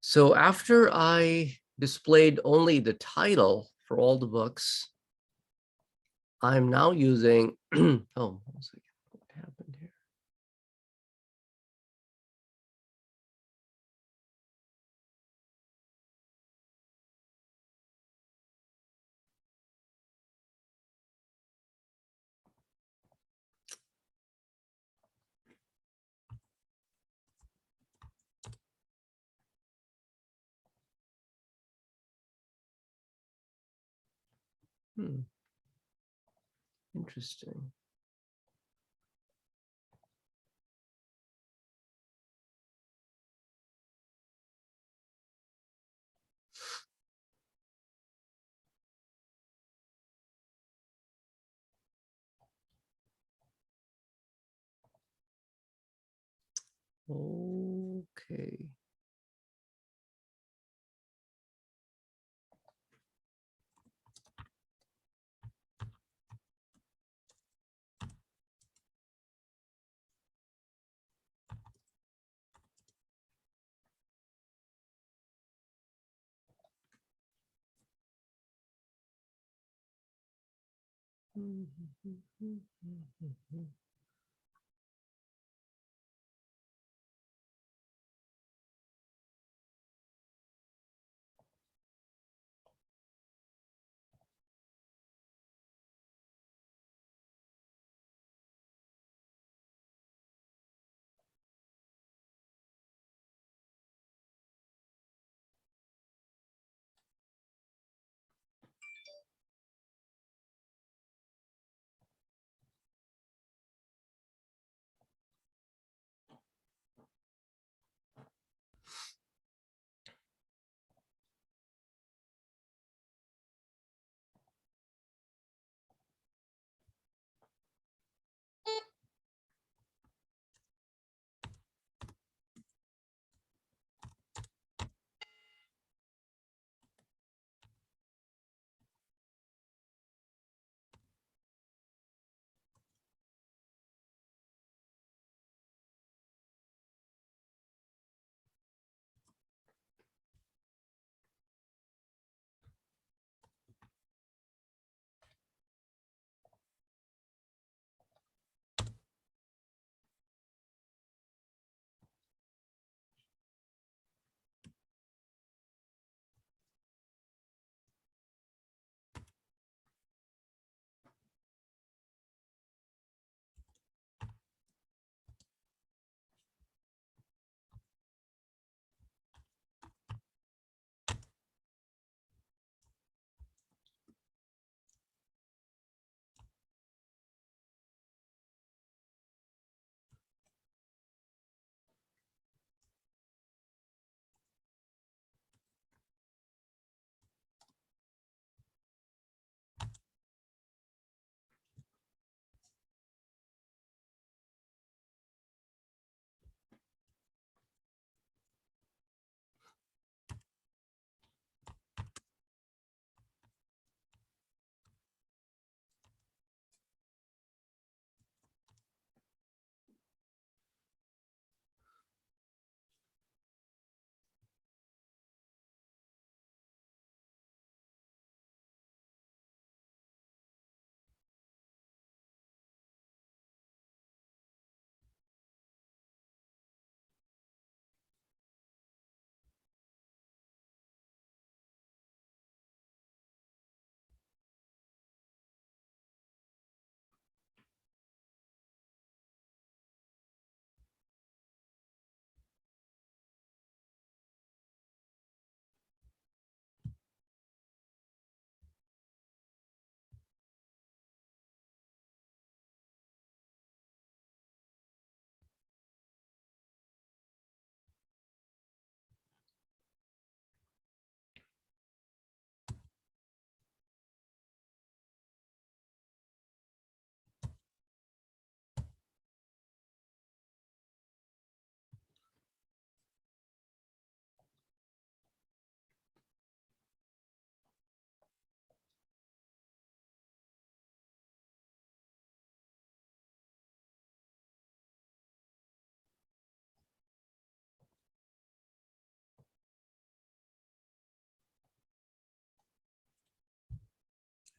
So after I displayed only the title for all the books, I'm now using, oh, 1 second, what happened here? Interesting. Okay.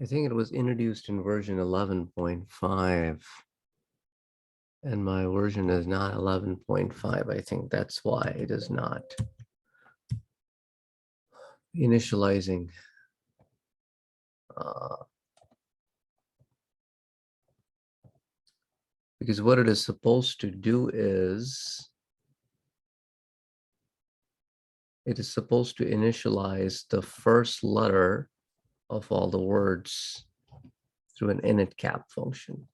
I think it was introduced in version 11.5. And my version is not 11.5. I think that's why it is not initializing. Because what it is supposed to do is it is supposed to initialize the first letter of all the words through an init cap function.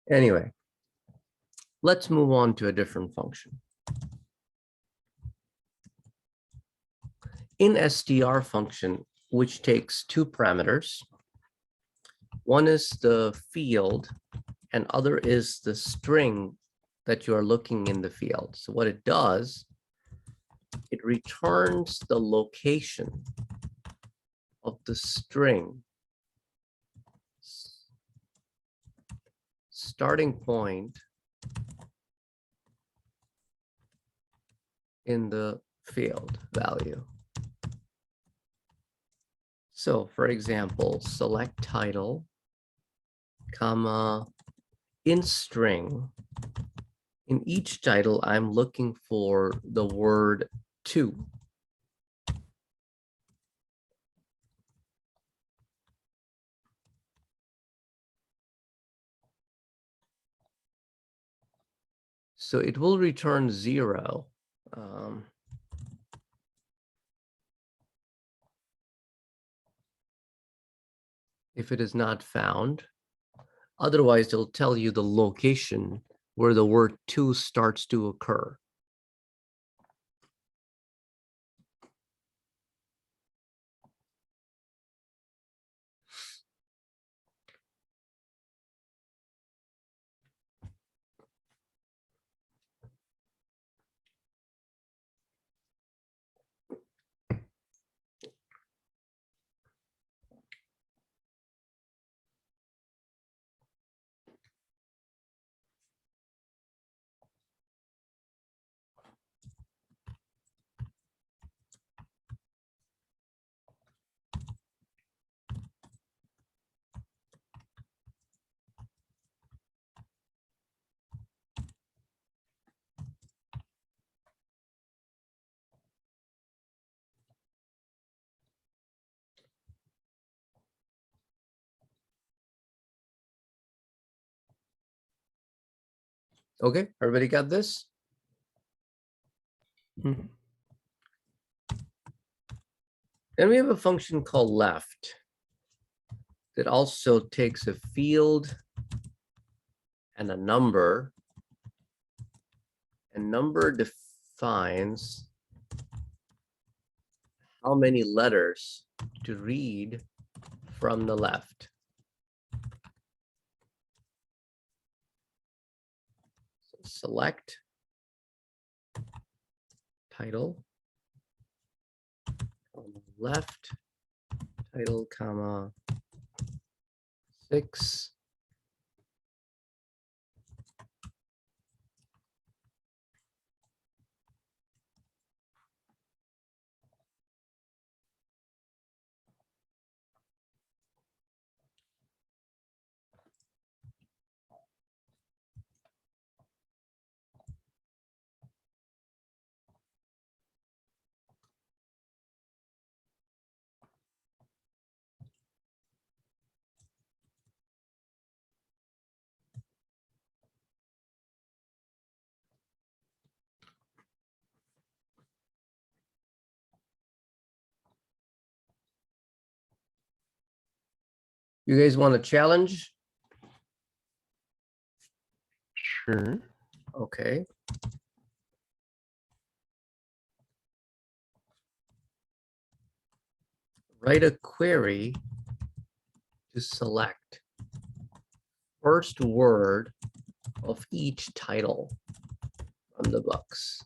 Anyway, let's move on to a different function. In str function, which takes two parameters, one is the field and other is the string that you are looking in the field. So what it does, it returns the location of the string starting point in the field value. So for example, select title, comma, in string. In each title, I'm looking for the word to. So it will return 0. If it is not found. Otherwise, it'll tell you the location where the word to starts to occur. Okay, everybody got this? Then we have a function called left that also takes a field and a number, and number defines how many letters to read from the left. So select title, left title, comma, 6. You guys want a challenge? Sure. Okay. Write a query to select first word of each title from the books.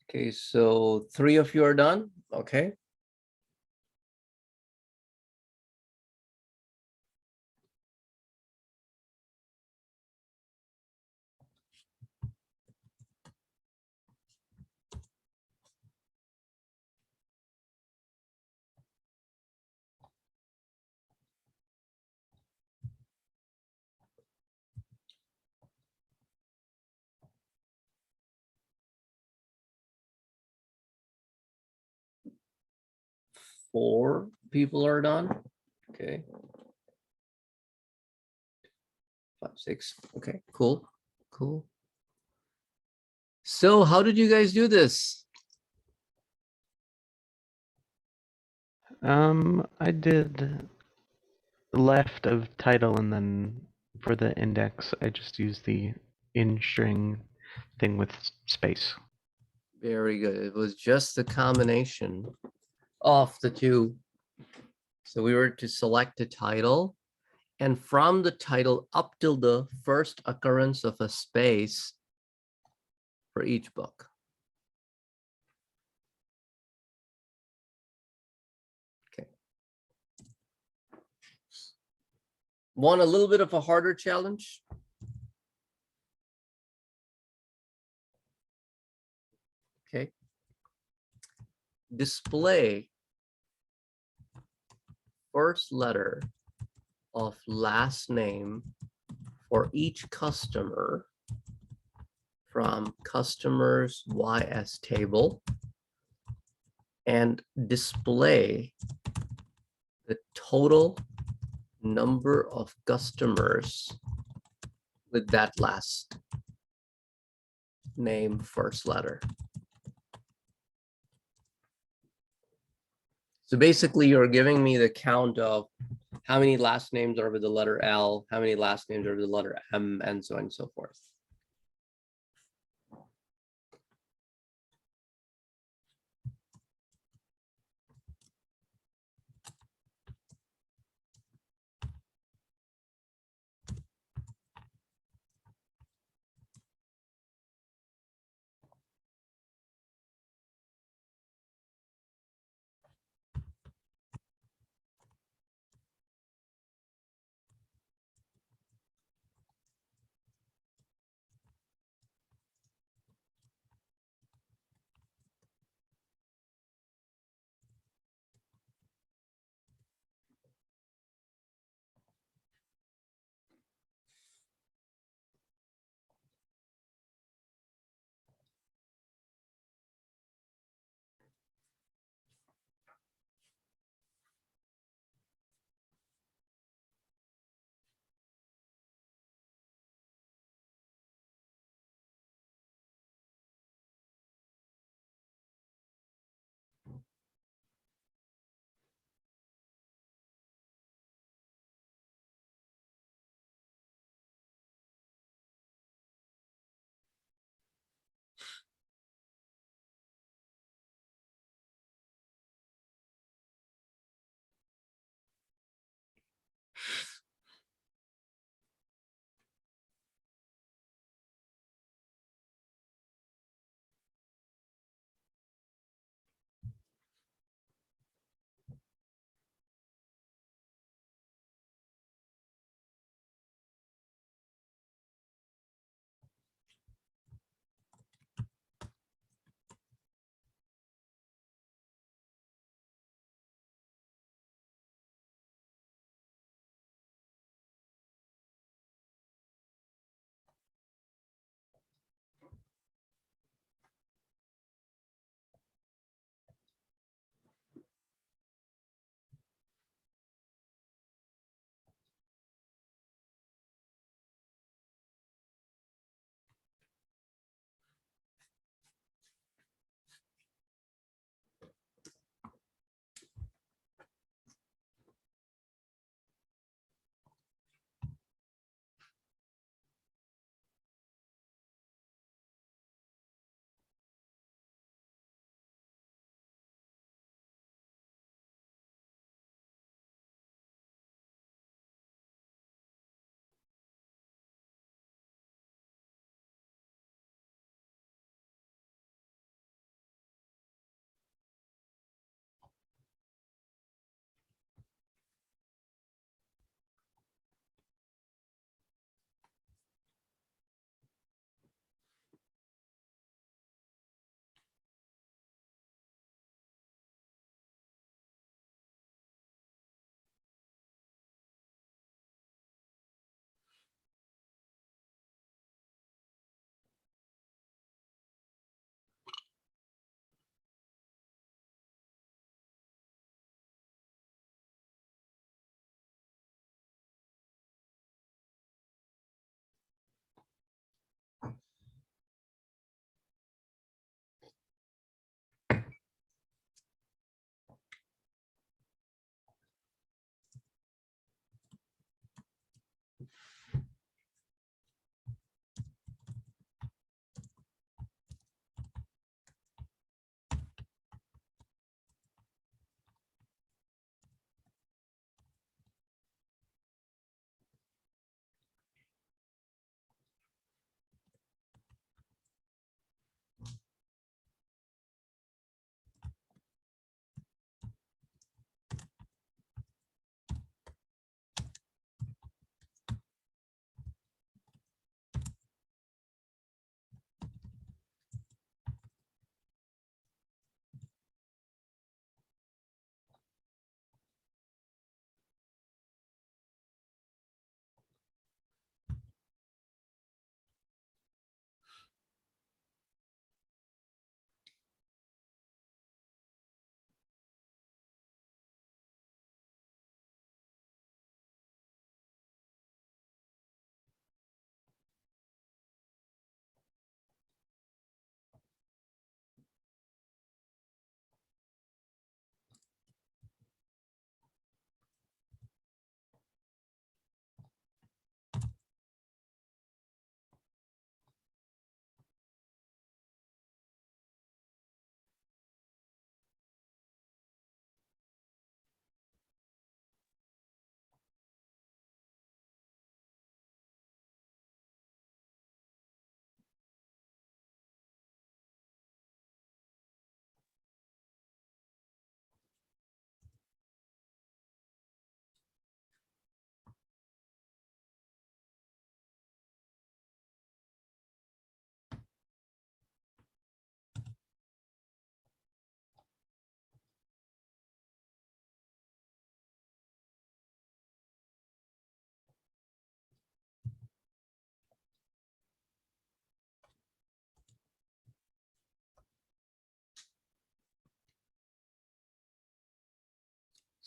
Okay, so 3 of you are done. Okay. Four people are done. Okay. 5, 6. Okay, cool. Cool. So how did you guys do this? I did left of title, and then for the index, I just used the in string thing with space. Very good. It was just the combination of the two. So we were to select a title, and from the title up till the first occurrence of a space for each book. Okay. Want a little bit of a harder challenge? Okay. Display first letter of last name for each customer from customers YS table and display the total number of customers with that last name first letter. So basically you're giving me the count of how many last names are with the letter L, how many last names are with the letter M, and so on and so forth.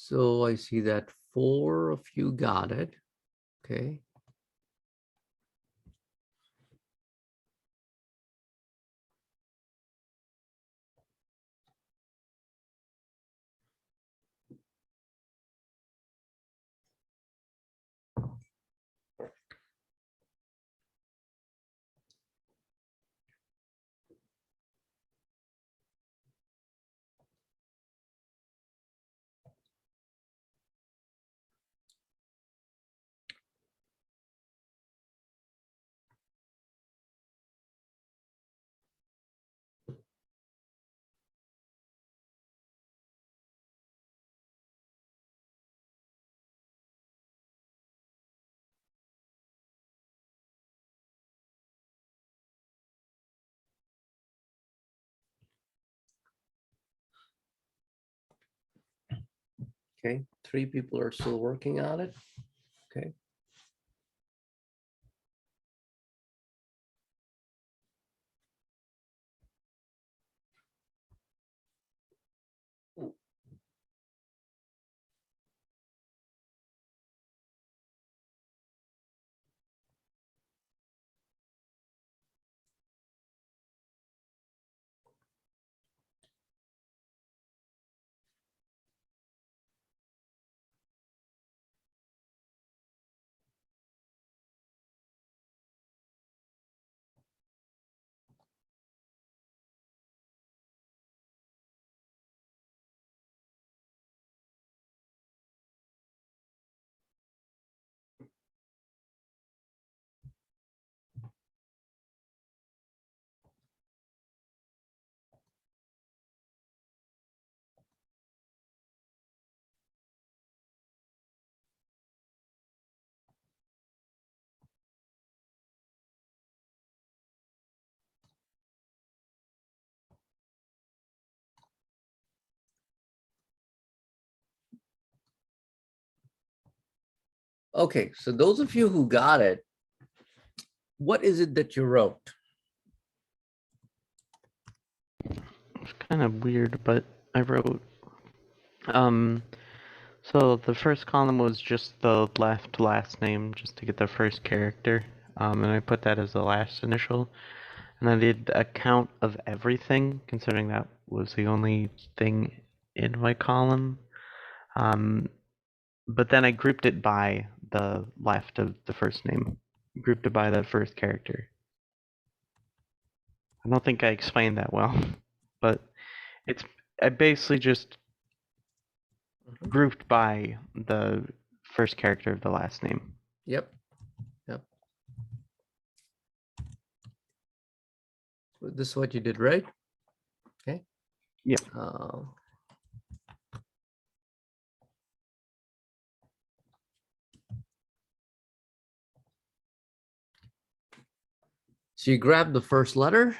So I see that 4 of you got it. Okay. Okay, 3 people are still working on it. Okay. Okay, so those of you who got it, what is it that you wrote? It's kind of weird, but I wrote, so the first column was just the last name, just to get the first character, and I put that as the last initial. And I did a count of everything, considering that was the only thing in my column. But then I grouped it by the left of the first name, grouped it by the first character. I don't think I explained that well, but I basically just grouped by the first character of the last name. Yep. Yep. This is what you did, right? Okay. Yep. So you grab the first letter,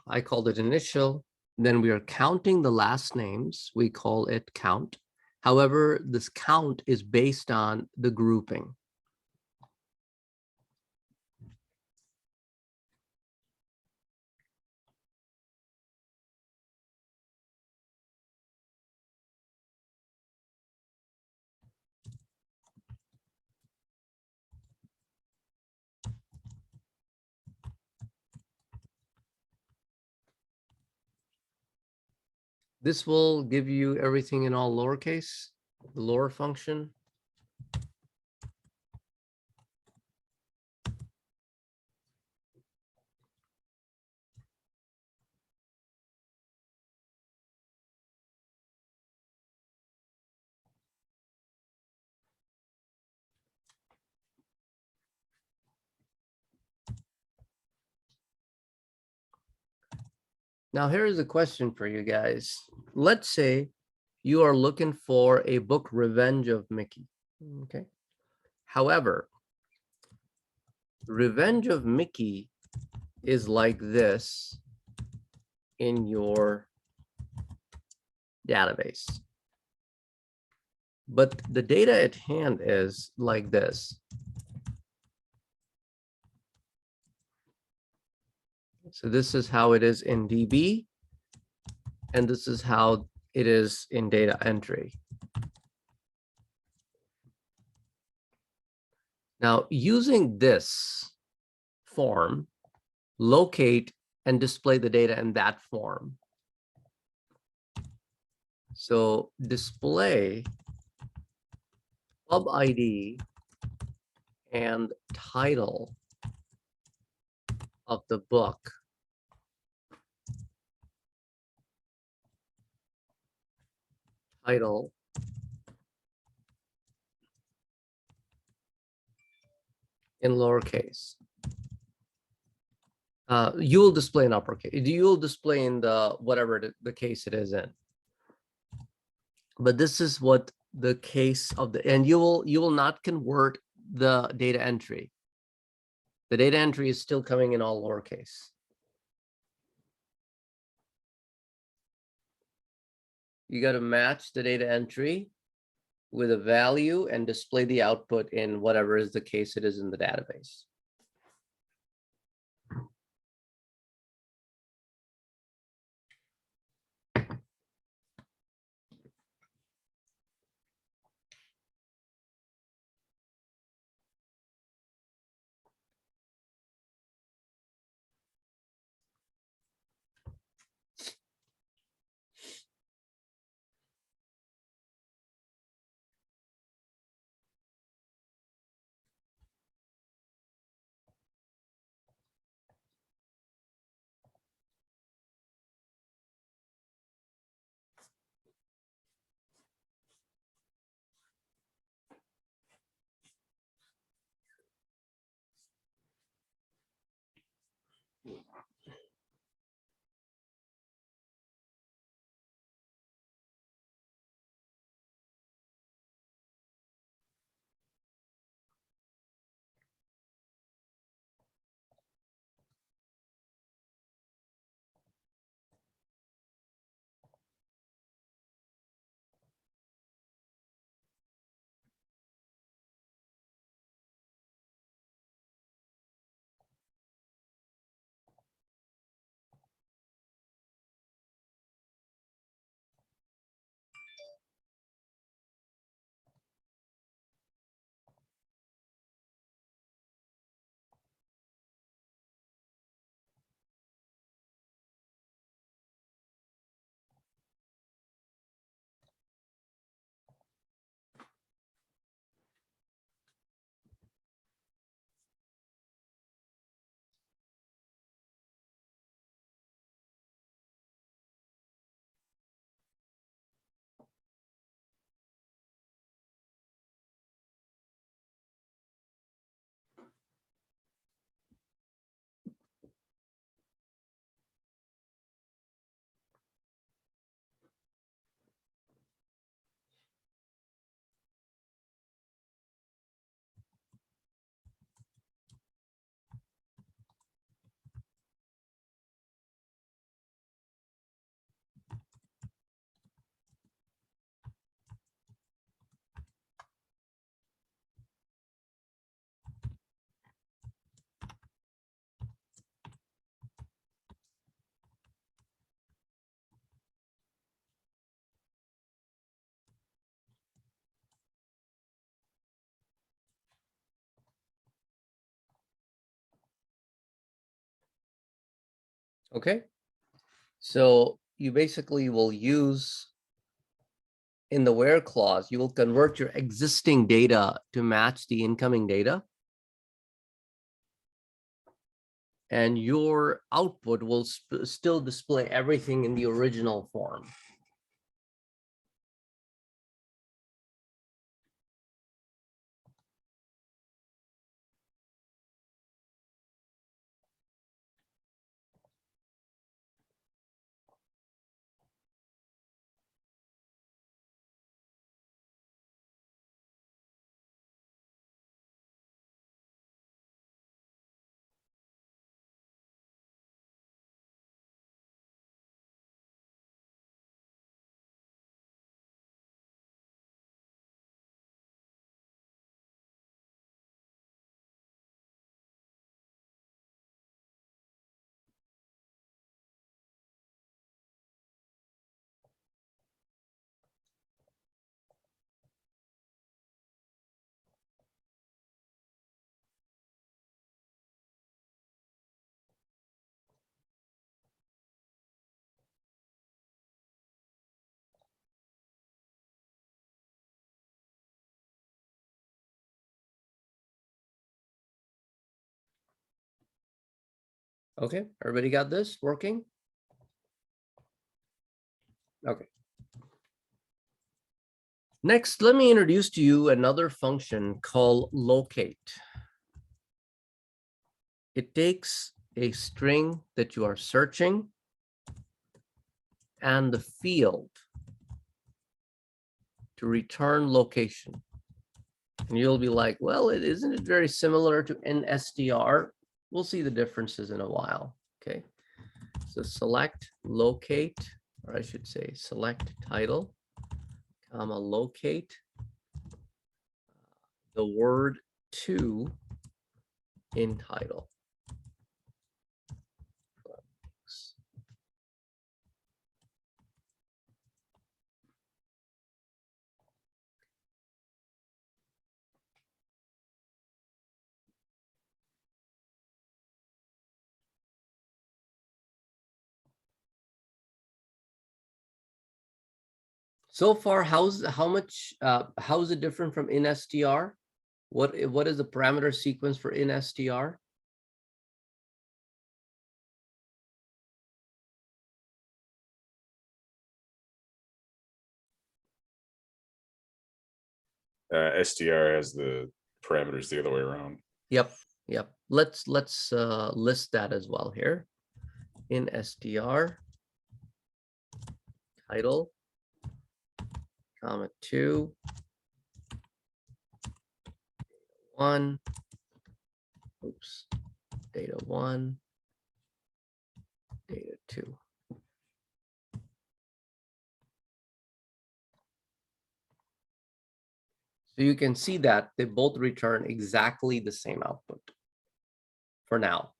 I called it initial, then we are counting the last names, we call it count. However, this count is based on the grouping. This will give you everything in all lowercase, the lower function. Now, here's a question for you guys. Let's say you are looking for a book, Revenge of Mickey. Okay. However, Revenge of Mickey is like this in your database. But the data at hand is like this. So this is how it is in DB, and this is how it is in data entry. Now, using this form, locate and display the data in that form. So display pub ID and title of the book title in lowercase. You will display in uppercase. You will display in the whatever the case it is in. But this is what the case of the, and you will not convert the data entry. The data entry is still coming in all lowercase. You got to match the data entry with a value and display the output in whatever is the case it is in the database. Okay. So you basically will use in the where clause, you will convert your existing data to match the incoming data. And your output will still display everything in the original form. Okay, everybody got this working? Okay. Next, let me introduce to you another function called locate. It takes a string that you are searching and the field to return location. And you'll be like, well, isn't it very similar to NSTR? We'll see the differences in a while. Okay. So select locate, or I should say select title, comma locate the word to in title. So far, how is it different from instr? What is the parameter sequence for instr? STR has the parameters the other way around. Yep. Let's list that as well here. In str title, comma 2, 1, oops, data 1, data 2. So you can see that they both return exactly the same output for now.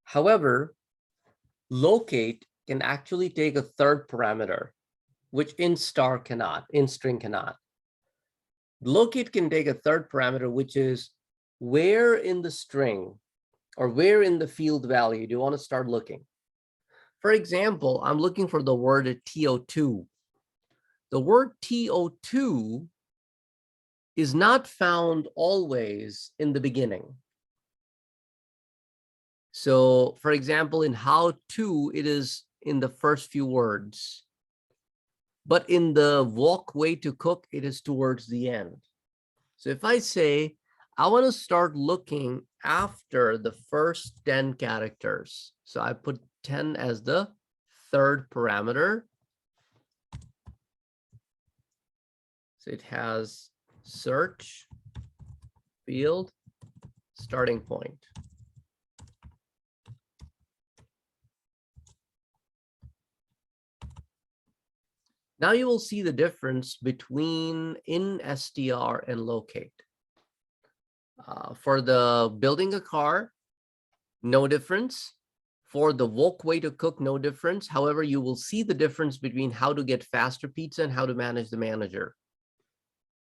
However, locate can actually take a third parameter, which instr cannot, instring cannot. Locate can take a third parameter, which is where in the string or where in the field value do you want to start looking? For example, I'm looking for the word TO2. The word TO2 is not found always in the beginning. So, for example, in how to, it is in the first few words. But in the walk way to cook, it is towards the end. So if I say, I want to start looking after the first 10 characters. So I put 10 as the third parameter. So it has search field starting point. Now you will see the difference between instr and locate. For the building a car, no difference. For the walkway to cook, no difference. However, you will see the difference between how to get faster pizza and how to manage the manager.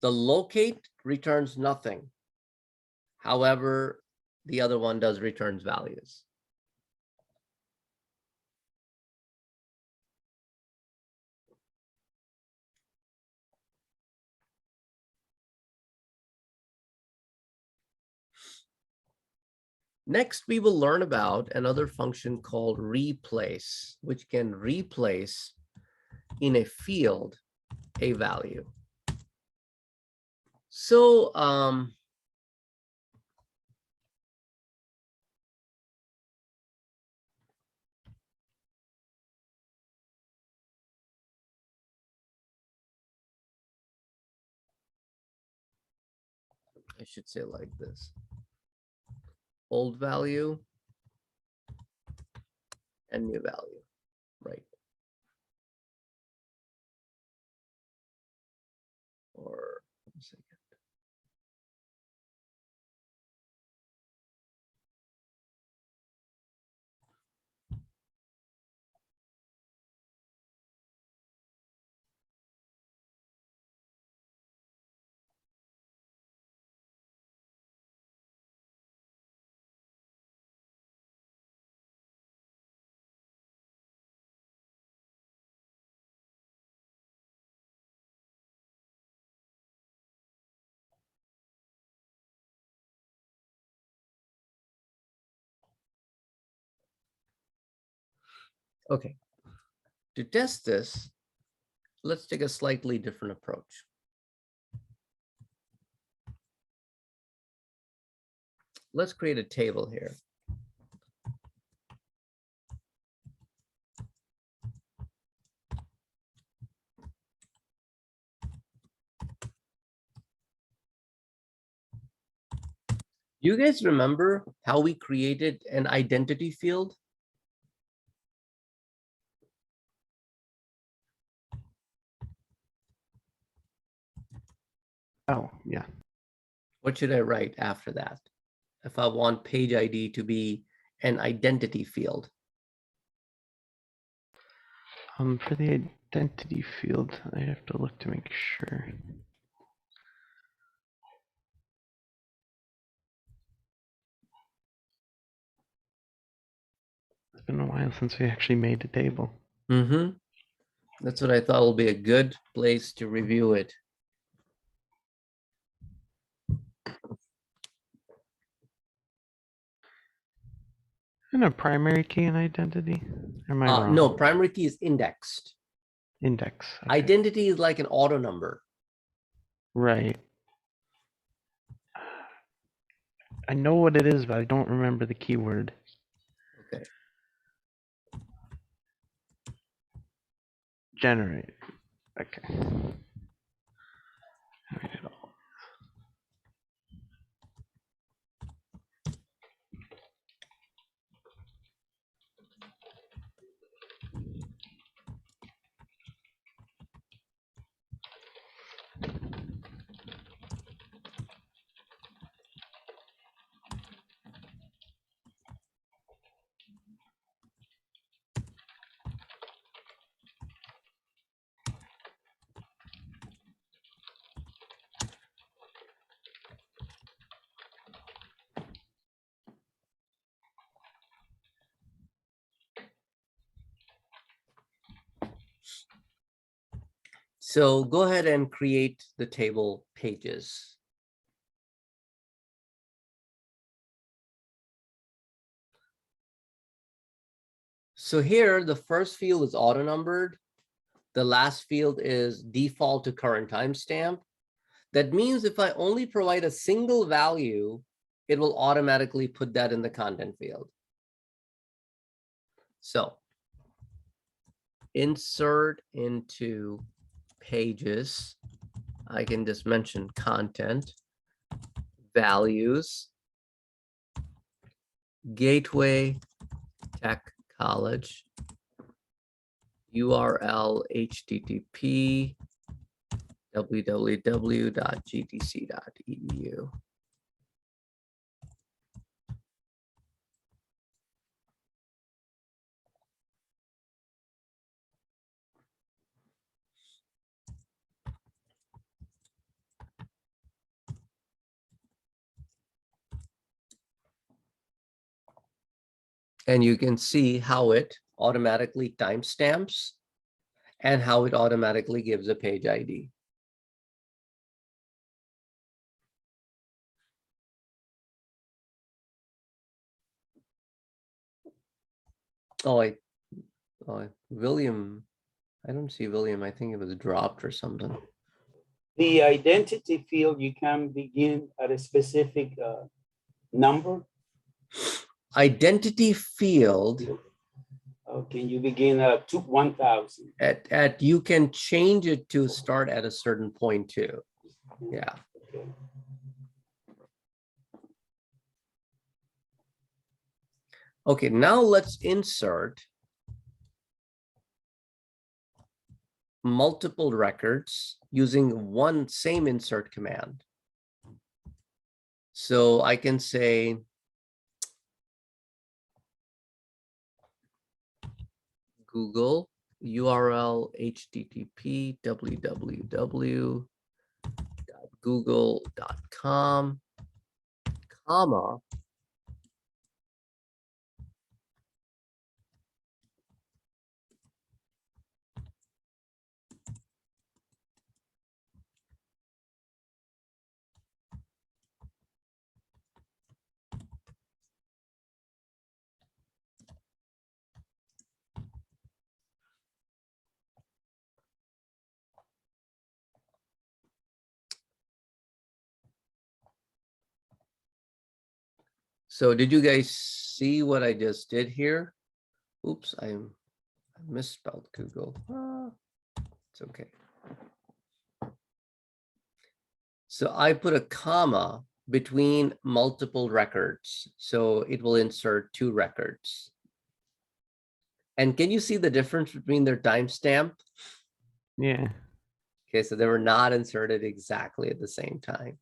The locate returns nothing. However, the other one does returns values. Next, we will learn about another function called replace, which can replace in a field a value. So I should say like this. Old value and new value, right? Or one second. Okay. To test this, let's take a slightly different approach. Let's create a table here. You guys remember how we created an identity field? Oh, yeah. What should I write after that? If I want page ID to be an identity field. For the identity field, I have to look to make sure. It's been a while since we actually made a table. Mm-hmm. That's what I thought will be a good place to review it. And a primary key and identity? Or am I wrong? No, primary key is indexed. Index. Okay. Identity is like an auto number. Right. I know what it is, but I don't remember the keyword. Okay. Generate. Okay. Write it all. So go ahead and create the table pages. So here, the first field is auto numbered. The last field is default to current timestamp. That means if I only provide a single value, it will automatically put that in the content field. So insert into pages, I can just mention content, values, Gateway Tech College, URL http www.gtc.edu. And you can see how it automatically timestamps and how it automatically gives a page ID. Oh, William, I don't see William. I think it was dropped or something. The identity field, you can begin at a specific number. Identity field, Can you begin at 1,000? you can change it to start at a certain point too. Yeah. Okay. Okay, now let's insert multiple records using one same insert command. So I can say Google URL http www.google.com, comma, So did you guys see what I just did here? Oops, I misspelled Google. It's okay. So I put a comma between multiple records. So it will insert 2 records. And can you see the difference between their timestamp? Yeah. Okay, so they were not inserted exactly at the same time.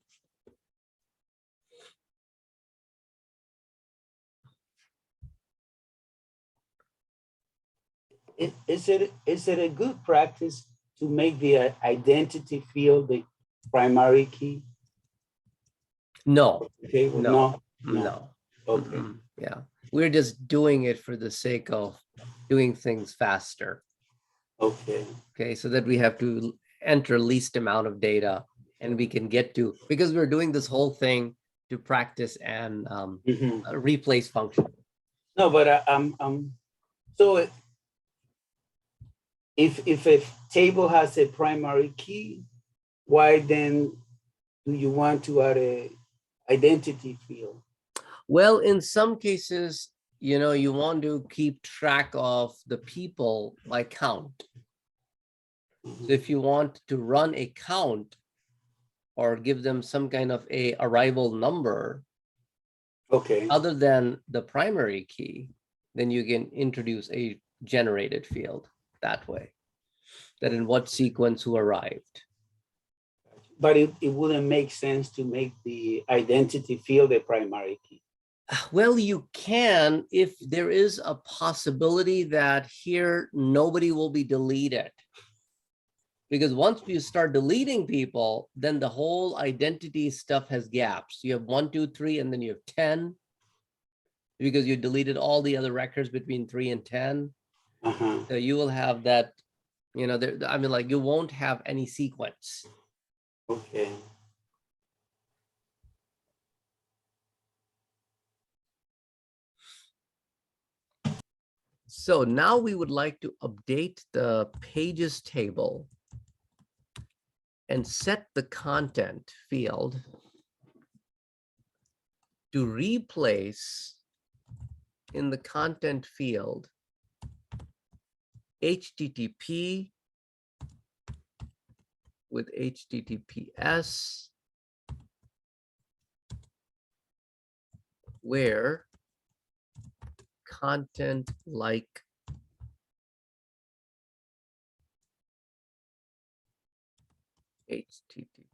Is it a good practice to make the identity field the primary key? No, Okay, well, no, no. no. Okay, Yeah, we're just doing it for the sake of doing things faster. okay, Okay, so that we have to enter least amount of data and we can get to, because we're doing this whole thing to practice and Mhm. a replace function. No, but so if a table has a primary key, why then do you want to add a identity field? Well, in some cases, you know, you want to keep track of the people by count. So if you want to run a count or give them some kind of a arrival number Okay, other than the primary key, then you can introduce a generated field that way, that in what sequence who arrived. but it wouldn't make sense to make the identity field a primary key. Well, you can if there is a possibility that here nobody will be deleted. Because once you start deleting people, then the whole identity stuff has gaps. You have 1, 2, 3, and then you have 10. Because you deleted all the other records between 3 and 10. Uh-huh. So you will have that, you know, there, I mean, like you won't have any sequence. Okay. So now we would like to update the pages table and set the content field to replace in the content field HTTP with HTTPS, where content like HTTP.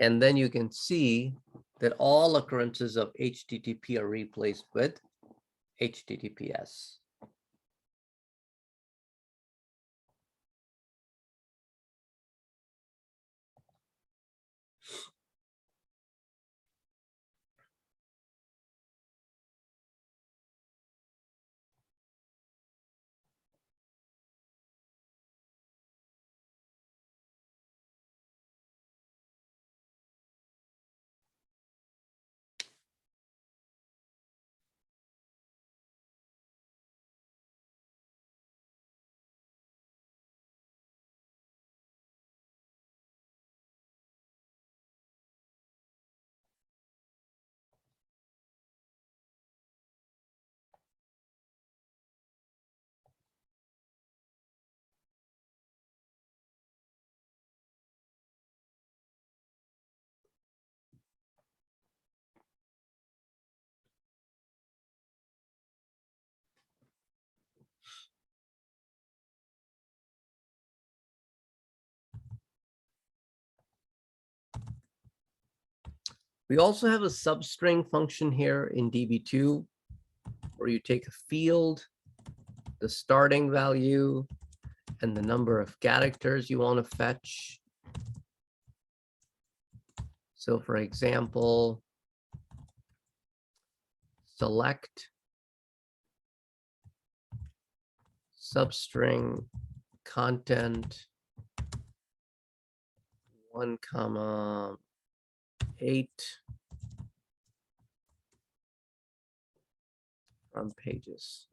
And then you can see that all occurrences of HTTP are replaced with HTTPS. We also have a substring function here in DB2 where you take a field, the starting value, and the number of characters you want to fetch. So for example, select substring content 1,8 from pages.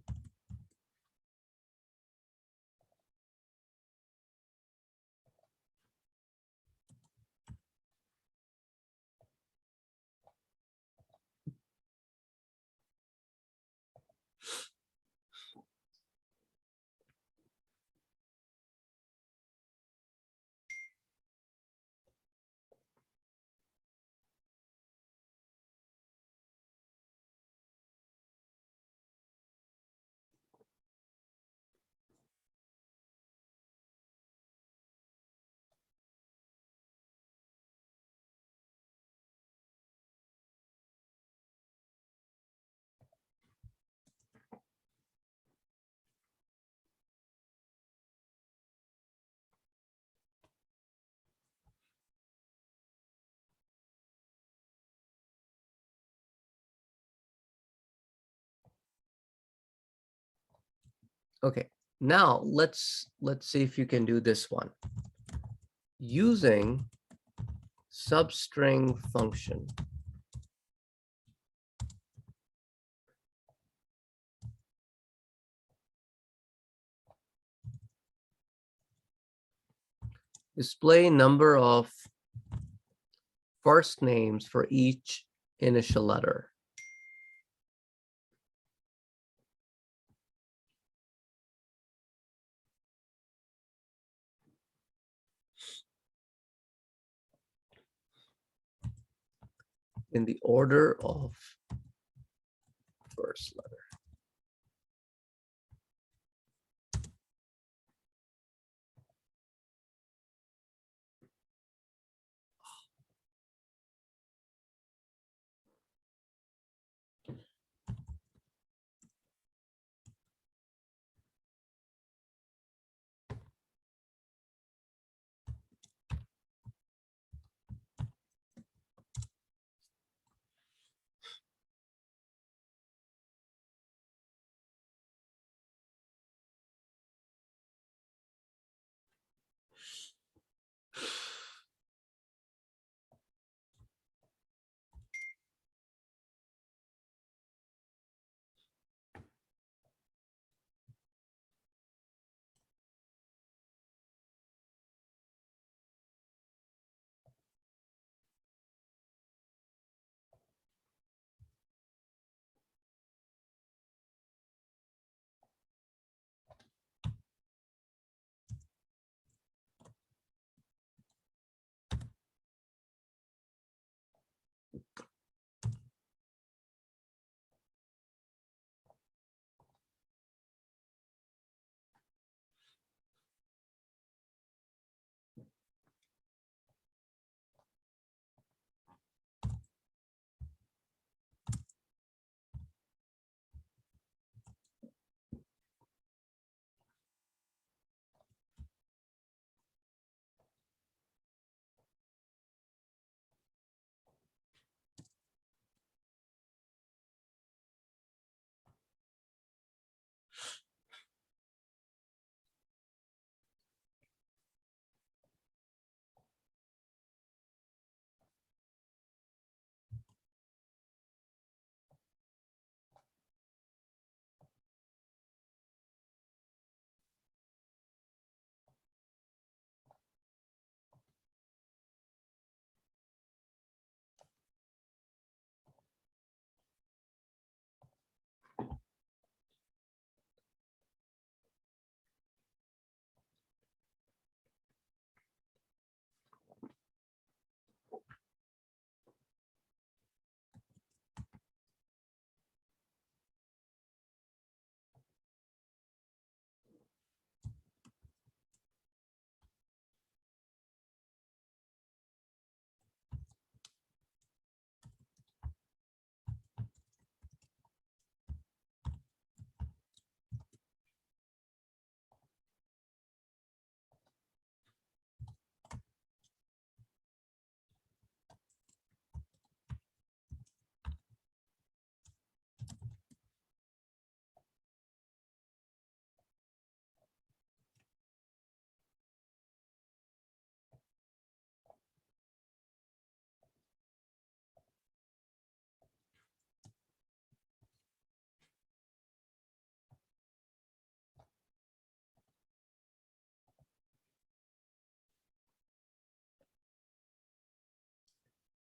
Okay, now let's see if you can do this one. Using substring function. Display number of first names for each initial letter. In the order of first letter.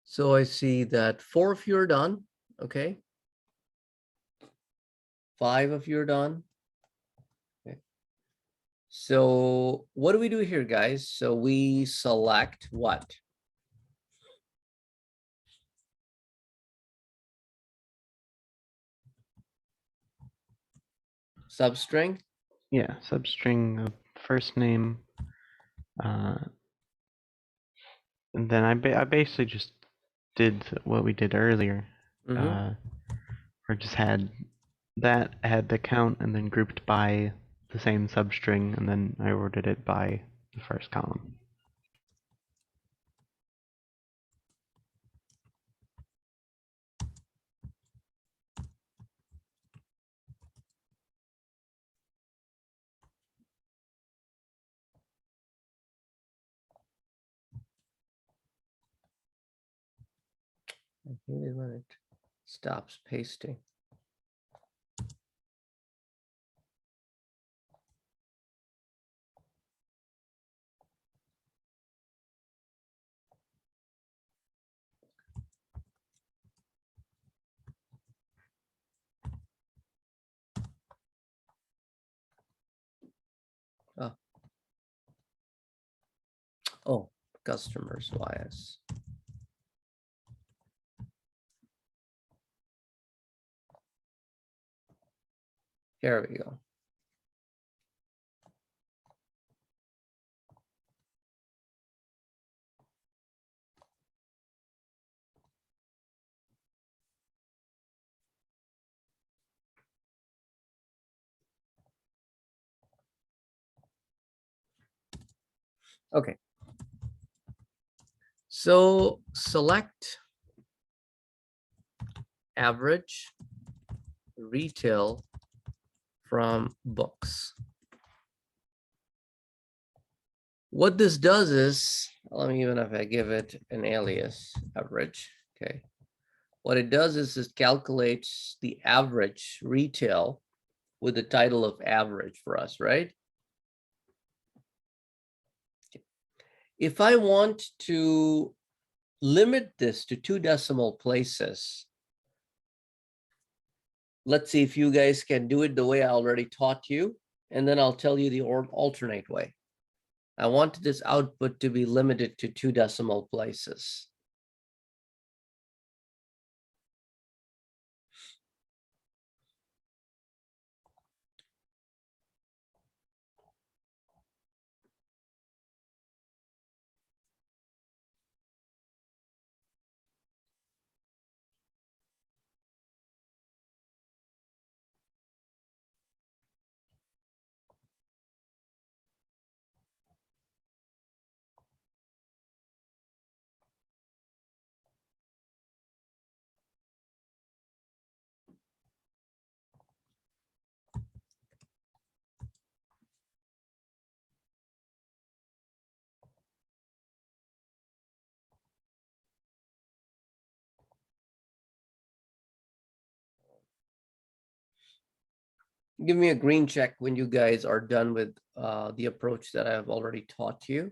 So I see that 4 of you are done. Okay. 5 of you are done. Okay. So what do we do here, guys? So we select what? Substring? Yeah, substring of first name. And then I basically just did what we did earlier. Mhm. Or just had that, had the count, and then grouped by the same substring, and then I ordered it by the first column. hate it when it stops pasting. Oh, customers YS. Here we go. Okay. So select average retail from books. What this does is, even if I give it an alias average, okay. What it does is it calculates the average retail with the title of average for us, right? If I want to limit this to 2 decimal places, let's see if you guys can do it the way I already taught you, and then I'll tell you the alternate way. I want this output to be limited to 2 decimal places. Give me a green check when you guys are done with the approach that I've already taught you.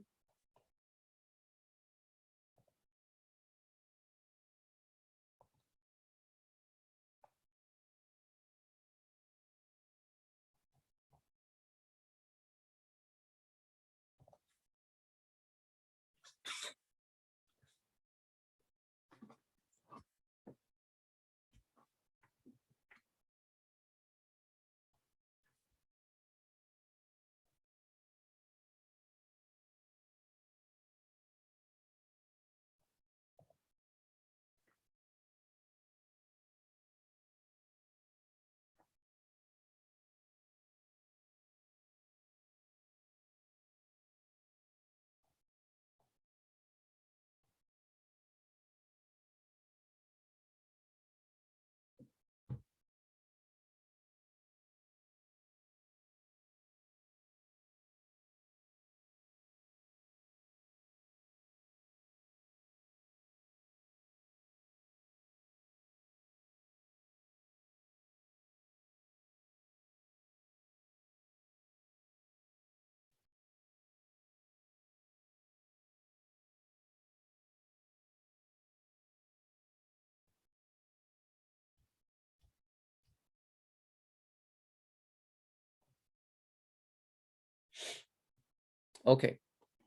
Okay,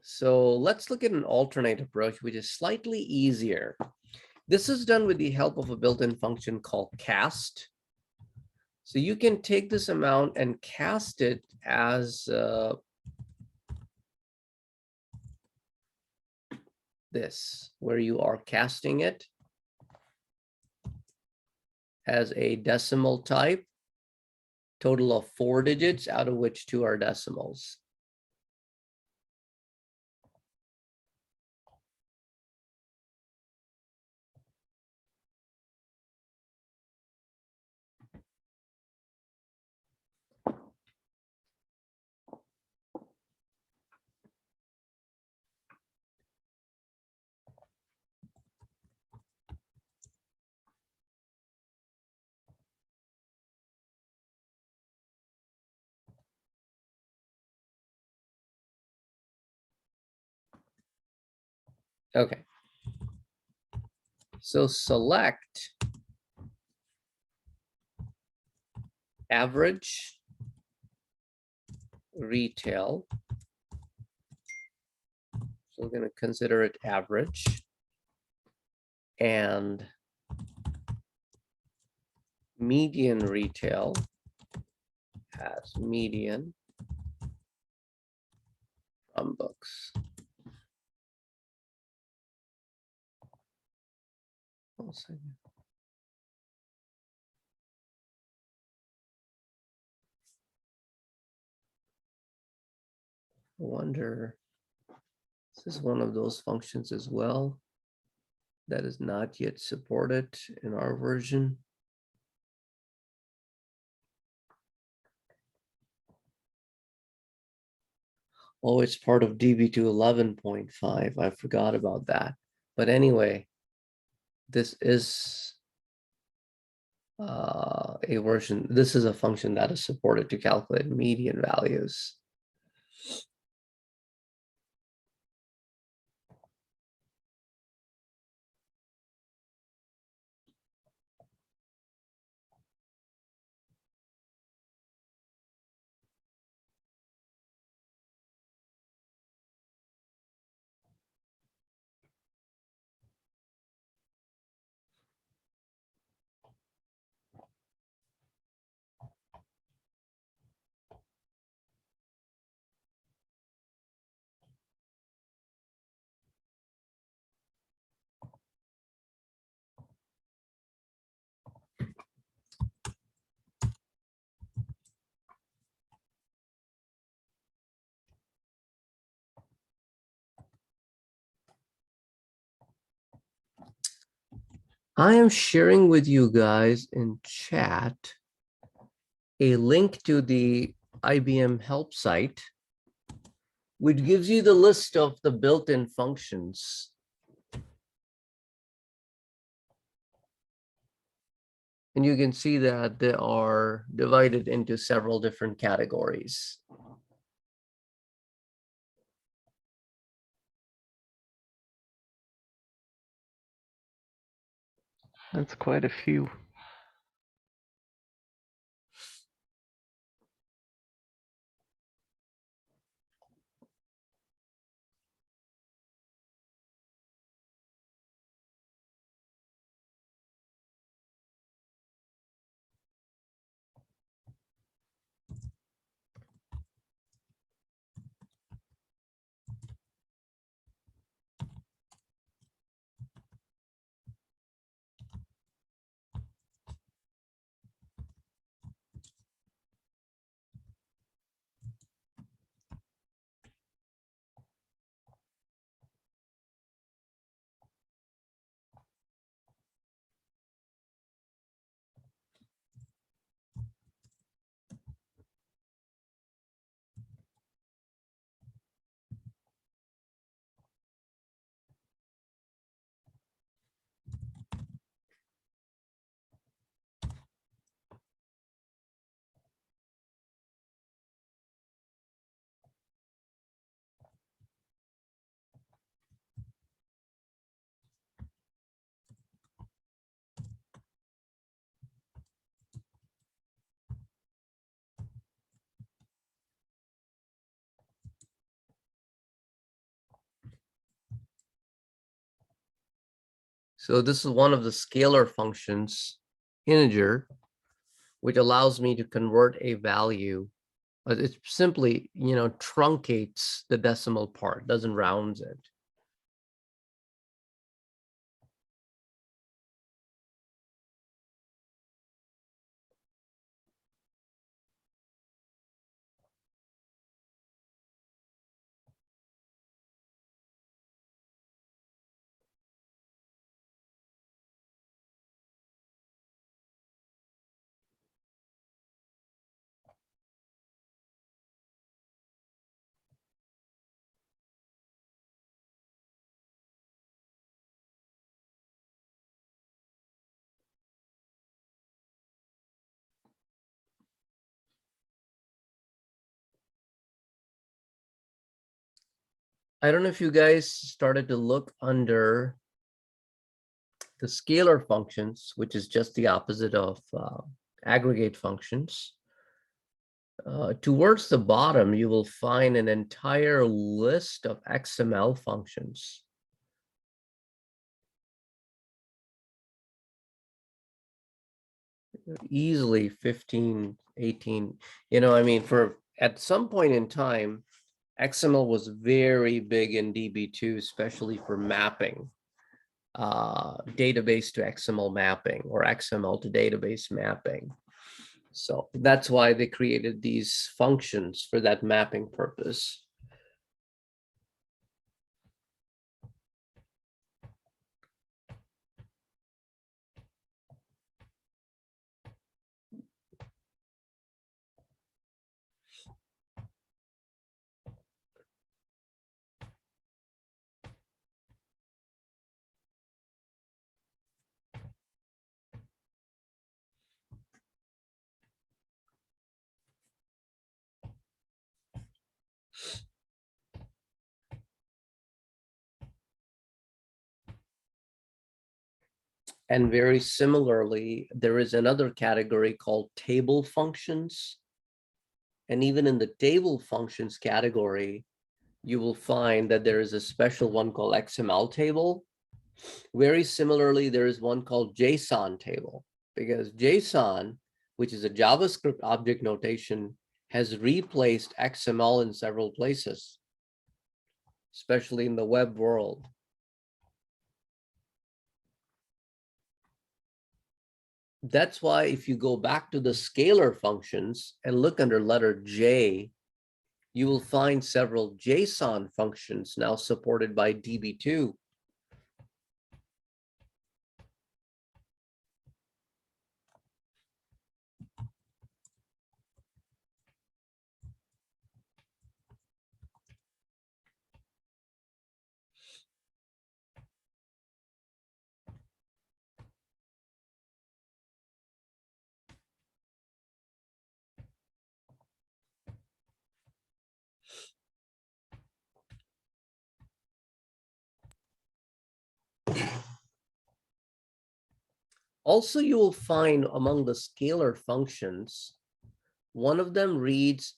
so let's look at an alternate approach, which is slightly easier. This is done with the help of a built-in function called cast. So you can take this amount and cast it as this, where you are casting it as a decimal type, total of 4 digits, out of which 2 are decimals. Okay. So select average retail. So we're going to consider it average. And median retail has median from books. One second. I wonder, this is one of those functions as well that is not yet supported in our version. Oh, it's part of DB2 11.5. I forgot about that. But anyway, this is a version. This is a function that is supported to calculate median values. I am sharing with you guys in chat a link to the IBM help site, which gives you the list of the built-in functions. And you can see that they are divided into several different categories. That's quite a few. So this is one of the scalar functions, integer, which allows me to convert a value. It simply, truncates the decimal part, doesn't round it. I don't know if you guys started to look under the scalar functions, which is just the opposite of aggregate functions. Towards the bottom, you will find an entire list of XML functions. Easily 15, 18, I mean, at some point in time, XML was very big in DB2, especially for mapping, database to XML mapping or XML to database mapping. So that's why they created these functions for that mapping purpose. And very similarly, there is another category called table functions. And even in the table functions category, you will find that there is a special one called XML table. Very similarly, there is one called JSON table, because JSON, which is a JavaScript object notation, has replaced XML in several places, especially in the web world. That's why if you go back to the scalar functions and look under letter J, you will find several JSON functions now supported by DB2. Also, you will find among the scalar functions, one of them reads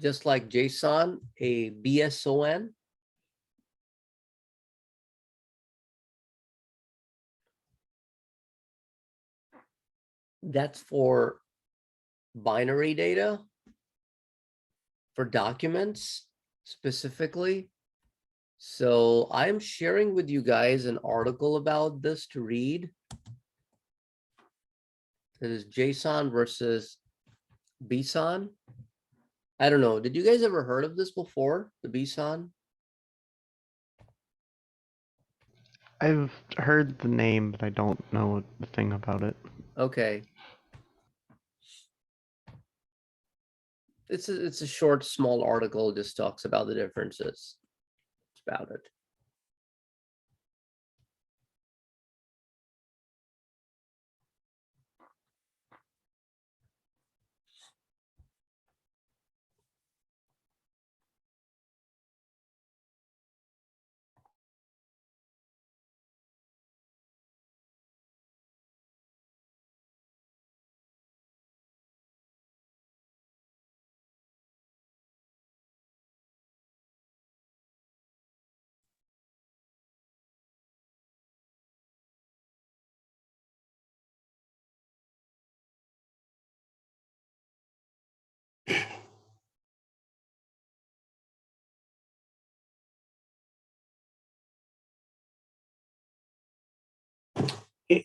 just like JSON, a BSON. That's for binary data, for documents specifically. So I'm sharing with you guys an article about this to read. It is JSON versus BSON. I don't know. Did you guys ever heard of this before? The BSON? I've heard the name, but I don't know a thing about it. Okay. It's a short, small article, just talks about the differences. It's about it.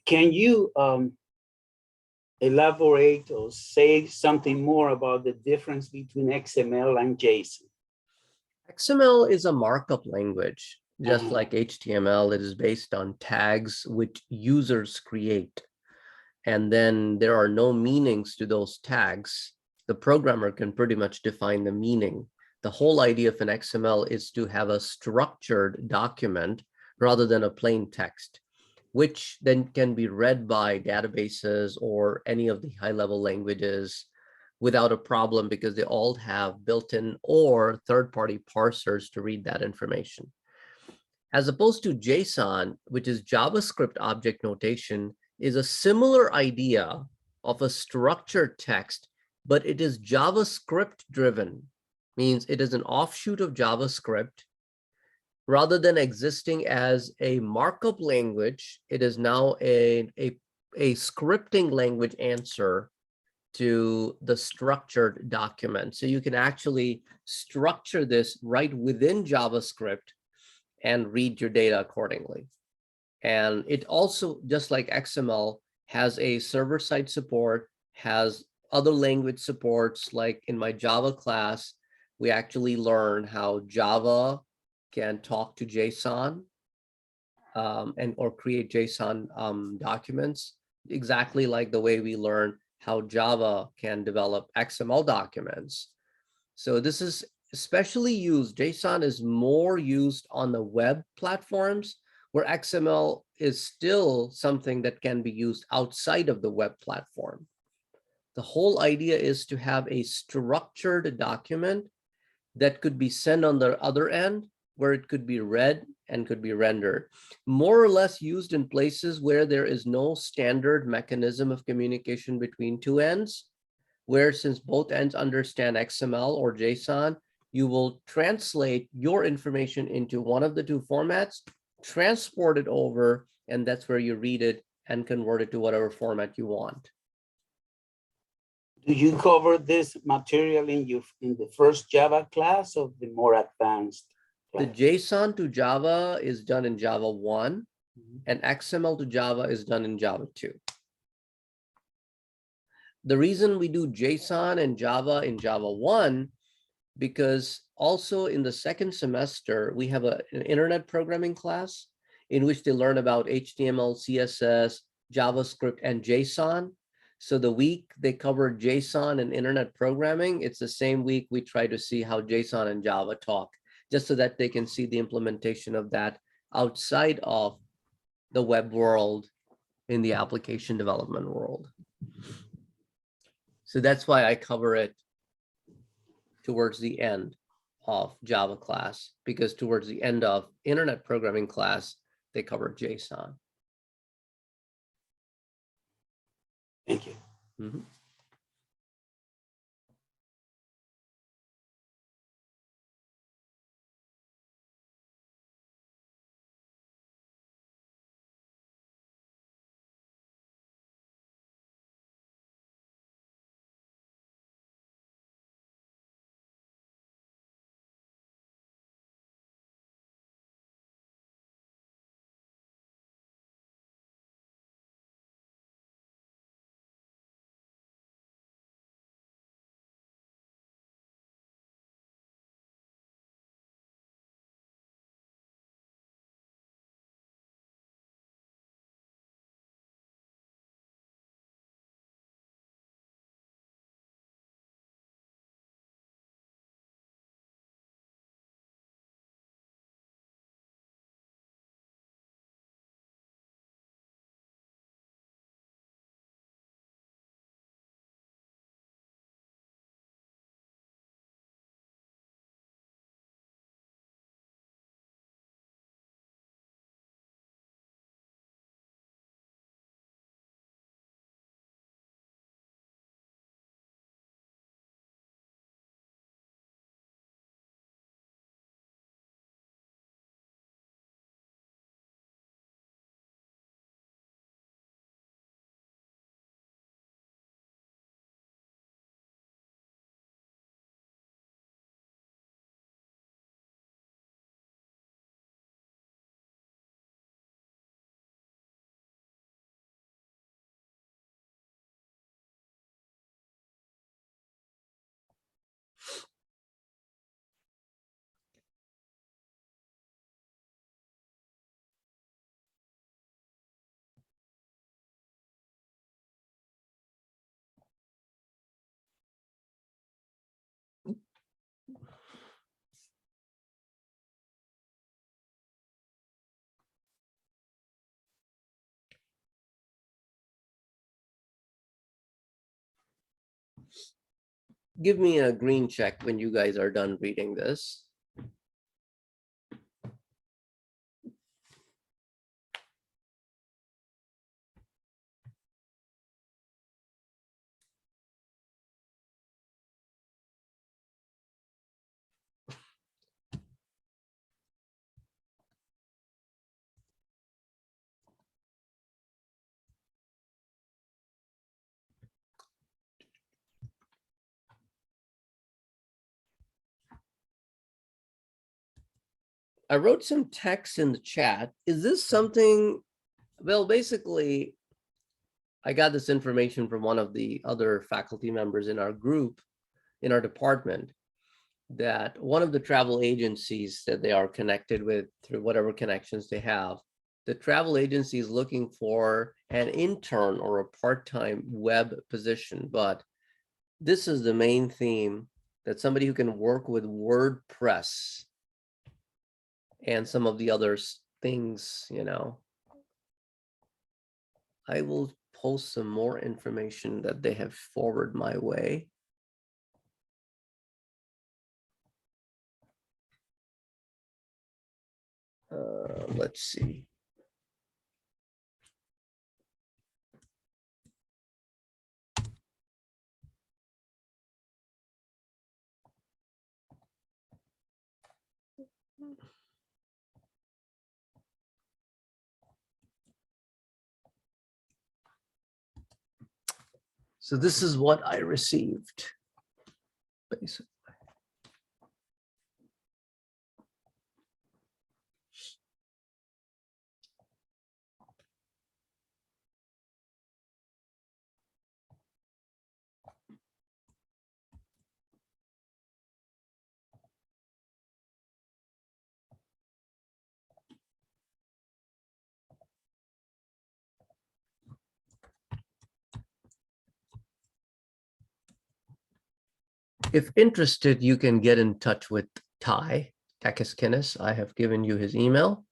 Can you elaborate or say something more about the difference between XML and JSON? XML is a markup language. Just like HTML, it is based on tags which users create. And then there are no meanings to those tags. The programmer can pretty much define the meaning. The whole idea of an XML is to have a structured document rather than a plain text, which then can be read by databases or any of the high-level languages without a problem because they all have built-in or third-party parsers to read that information. As opposed to JSON, which is JavaScript object notation, is a similar idea of a structured text, but it is JavaScript driven, means it is an offshoot of JavaScript. Rather than existing as a markup language, it is now a scripting language answer to the structured document. So you can actually structure this right within JavaScript and read your data accordingly. And it also, just like XML, has a server-side support, has other language supports. Like in my Java class, we actually learn how Java can talk to JSON and or create JSON documents, exactly like the way we learn how Java can develop XML documents. So this is especially used, JSON is more used on the web platforms, where XML is still something that can be used outside of the web platform. The whole idea is to have a structured document that could be sent on the other end, where it could be read and could be rendered. More or less used in places where there is no standard mechanism of communication between two ends, where since both ends understand XML or JSON, you will translate your information into one of the two formats, transport it over, and that's where you read it and convert it to whatever format you want. Do you cover this material in the first Java class or the more advanced The class? JSON to Java is done in Java 1, Mhm. and XML to Java is done in Java 2. The reason we do JSON and Java in Java 1, because also in the second semester, we have an internet programming class in which they learn about HTML, CSS, JavaScript, and JSON. So the week they cover JSON and internet programming, it's the same week we try to see how JSON and Java talk, just so that they can see the implementation of that outside of the web world in the application development world. So that's why I cover it towards the end of Java class, because towards the end of internet programming class, they cover JSON. Thank you. Mhm. give me a green check when you guys are done reading this. I wrote some text in the chat. Is this something, well, basically, I got this information from one of the other faculty members in our group, in our department, that one of the travel agencies that they are connected with through whatever connections they have, the travel agency is looking for an intern or a part-time web position, but this is the main theme, that somebody who can work with WordPress and some of the other things, you know. I will post some more information that they have forwarded my way. Let's see. So this is what I received, basically. If interested, you can get in touch with Ty Takiskinis. I have given you his email.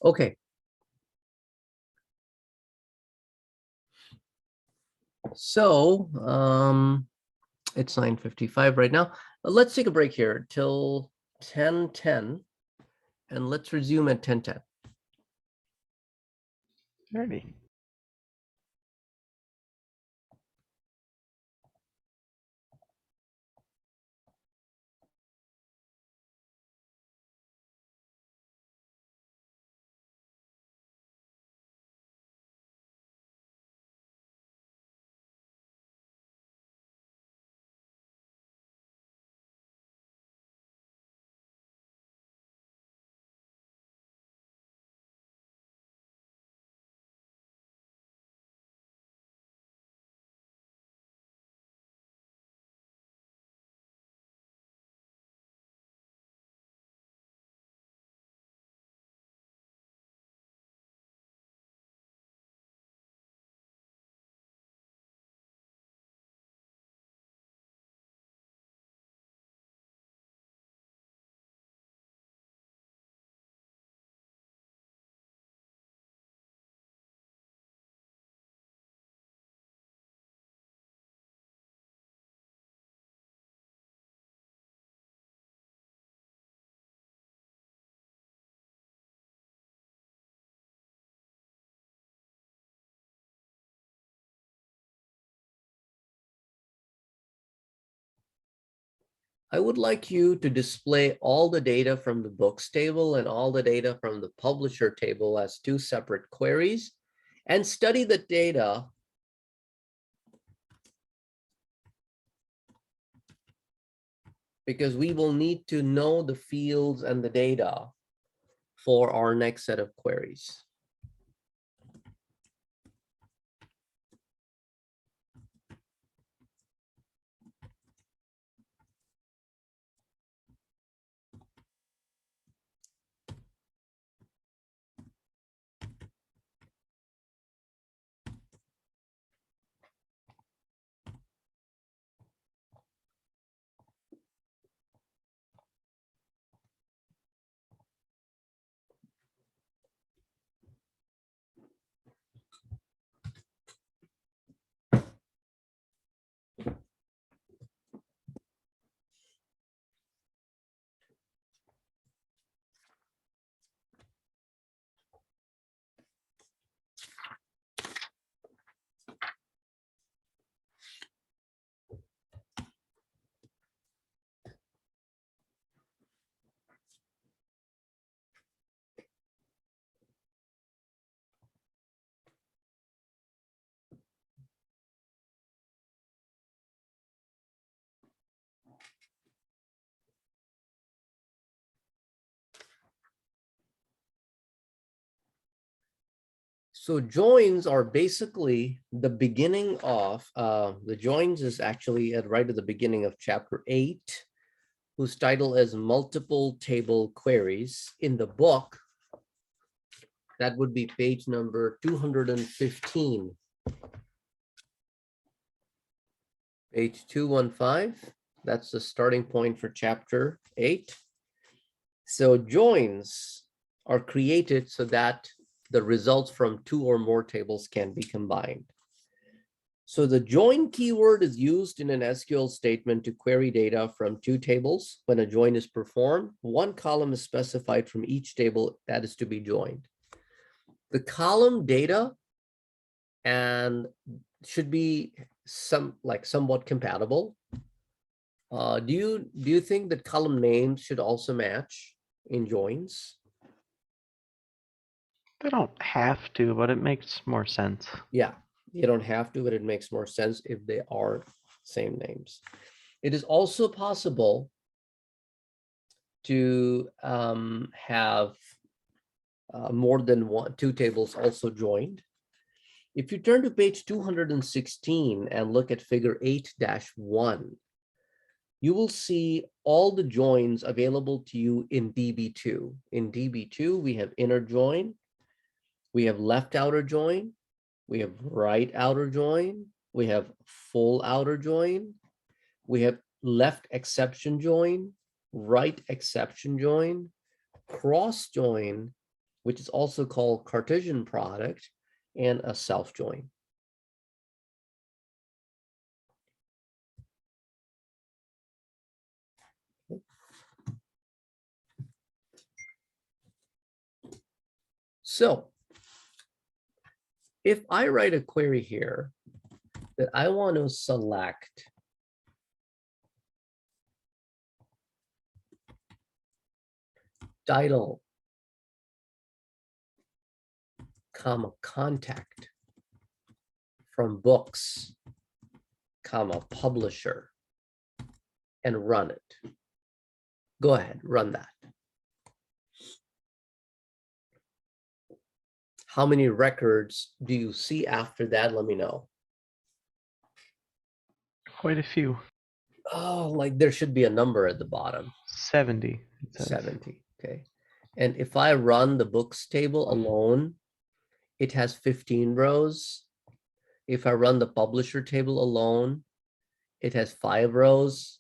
Okay. So it's 9:55 right now. Let's take a break here till 10:10 and let's resume at 10:10. Alrighty. I would like you to display all the data from the books table and all the data from the publisher table as two separate queries and study the data because we will need to know the fields and the data for our next set of queries. So joins are basically the beginning of, the joins is actually right at the beginning of chapter 8, whose title is multiple table queries. In the book, that would be page number 215. Page 215, that's the starting point for chapter 8. So joins are created so that the results from two or more tables can be combined. So the join keyword is used in an SQL statement to query data from two tables. When a join is performed, one column is specified from each table that is to be joined. The column data and should be somewhat compatible. Do you think that column names should also match in joins? They don't have to, but it makes more sense. Yeah, you don't have to, but it makes more sense if they are same names. It is also possible to have more than two tables also joined. If you turn to page 216 and look at figure 8-1, you will see all the joins available to you in DB2. In DB2, we have inner join, we have left outer join, we have right outer join, we have full outer join, we have left exception join, right exception join, cross join, which is also called Cartesian product, and a self join. So if I write a query here that I want to select title, comma, contact from books, comma, publisher, and run it. Go ahead, run that. How many records do you see after that? Let me know. Quite a few. Oh, like there should be a number at the bottom. 70. It says. 70. Okay. And if I run the books table alone, it has 15 rows. If I run the publisher table alone, it has 5 rows.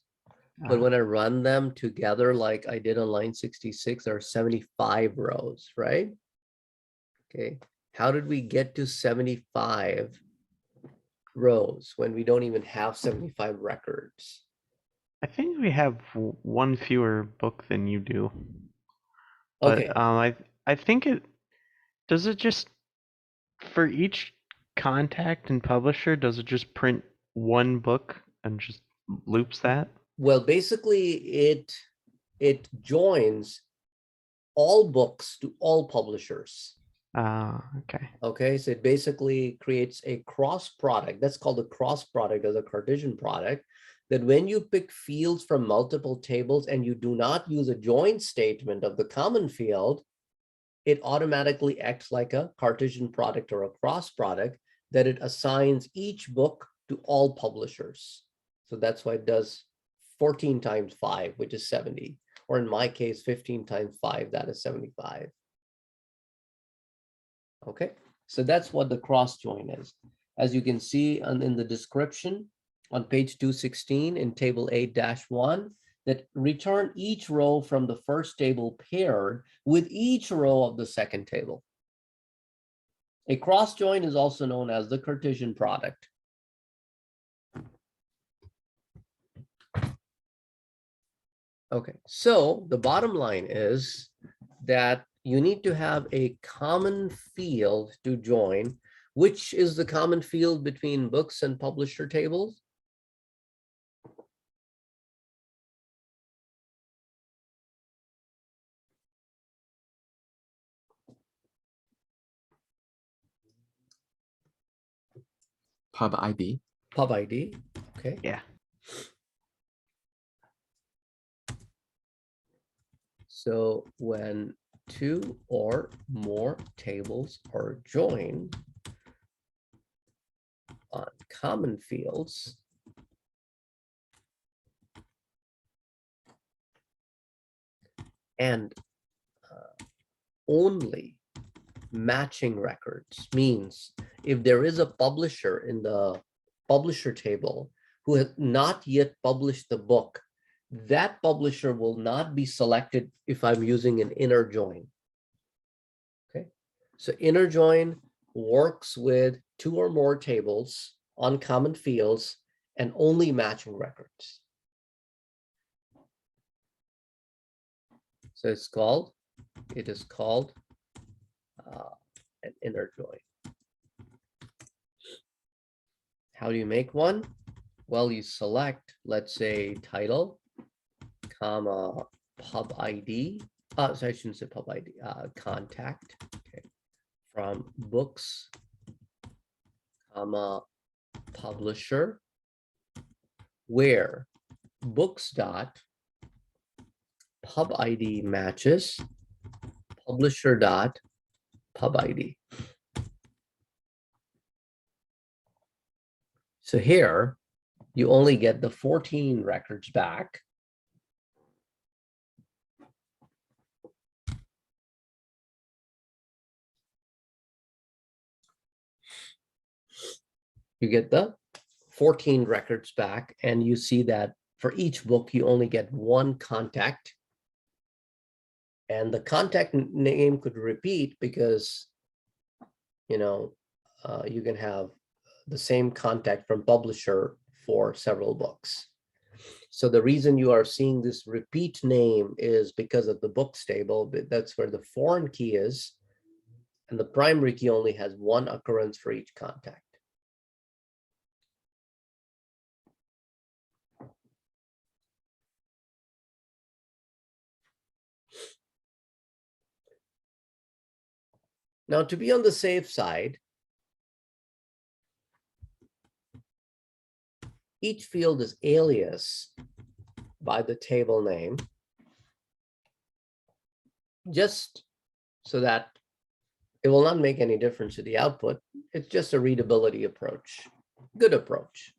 But when I run them together, like I did on line 66, there are 75 rows, right? Okay. How did we get to 75 rows when we don't even have 75 records? I think we have one fewer book than you do. But Okay. I think it does it just for each contact and publisher, does it just print one book and just loops that? Well, basically it joins all books to all publishers. Okay. Okay, so it basically creates a cross product. That's called a cross product as a Cartesian product, that when you pick fields from multiple tables and you do not use a join statement of the common field, it automatically acts like a Cartesian product or a cross product, that it assigns each book to all publishers. So that's why it does 14 times 5, which is 70. Or in my case, 15 times 5, that is 75. Okay, so that's what the cross join is. As you can see in the description on page 216 in table 8-1, that return each row from the first table paired with each row of the second table. A cross join is also known as the Cartesian product. Okay, so the bottom line is that you need to have a common field to join. Which is the common field between books and publisher tables? Pub ID. Pub ID, okay. Yeah. So when 2 or more tables are joined on common fields, and only matching records, means if there is a publisher in the publisher table who has not yet published the book, that publisher will not be selected if I'm using an inner join. Okay, so inner join works with 2 or more tables on common fields and only matching records. So it is called an inner join. How do you make one? Well, you select, let's say, title, comma, pub ID. So I shouldn't say pub ID, contact, okay, from books, comma, publisher, where books dot pub ID matches publisher dot pub ID. So here you only get the 14 records back. You get the 14 records back, and you see that for each book, you only get one contact And the contact name could repeat because, you can have the same contact from publisher for several books. So the reason you are seeing this repeat name is because of the books table, but that's where the foreign key is. And the primary key only has one occurrence for each contact. Now, to be on the safe side, each field is alias by the table name, just so that it will not make any difference to the output. It's just a readability approach, good approach.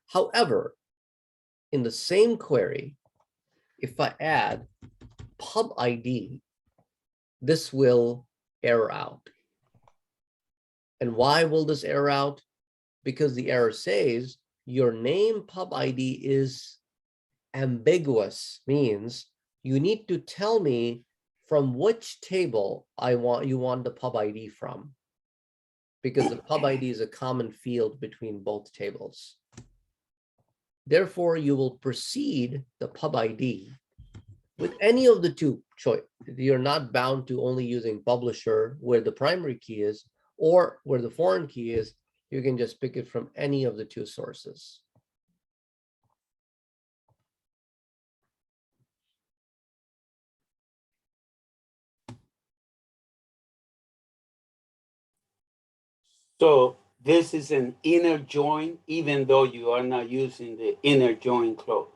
However, in the same query, if I add pub ID, this will error out. And why will this error out? Because the error says your name pub ID is ambiguous, means you need to tell me from which table you want the pub ID from, because the pub ID is a common field between both tables. Therefore, you will precede the pub ID with any of the two choice. You're not bound to only using publisher where the primary key is, or where the foreign key is. You can just pick it from any of the two sources. So this is an inner join, even though you are not using the inner join clause.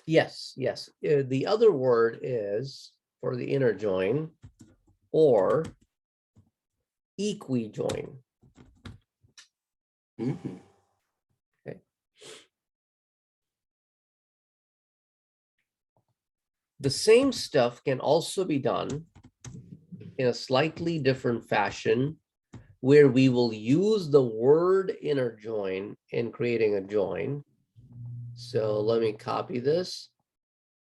Yes, yes. The other word is for the inner join or equi-join. Mm-hmm. Okay. The same stuff can also be done in a slightly different fashion, where we will use the word inner join in creating a join. So let me copy this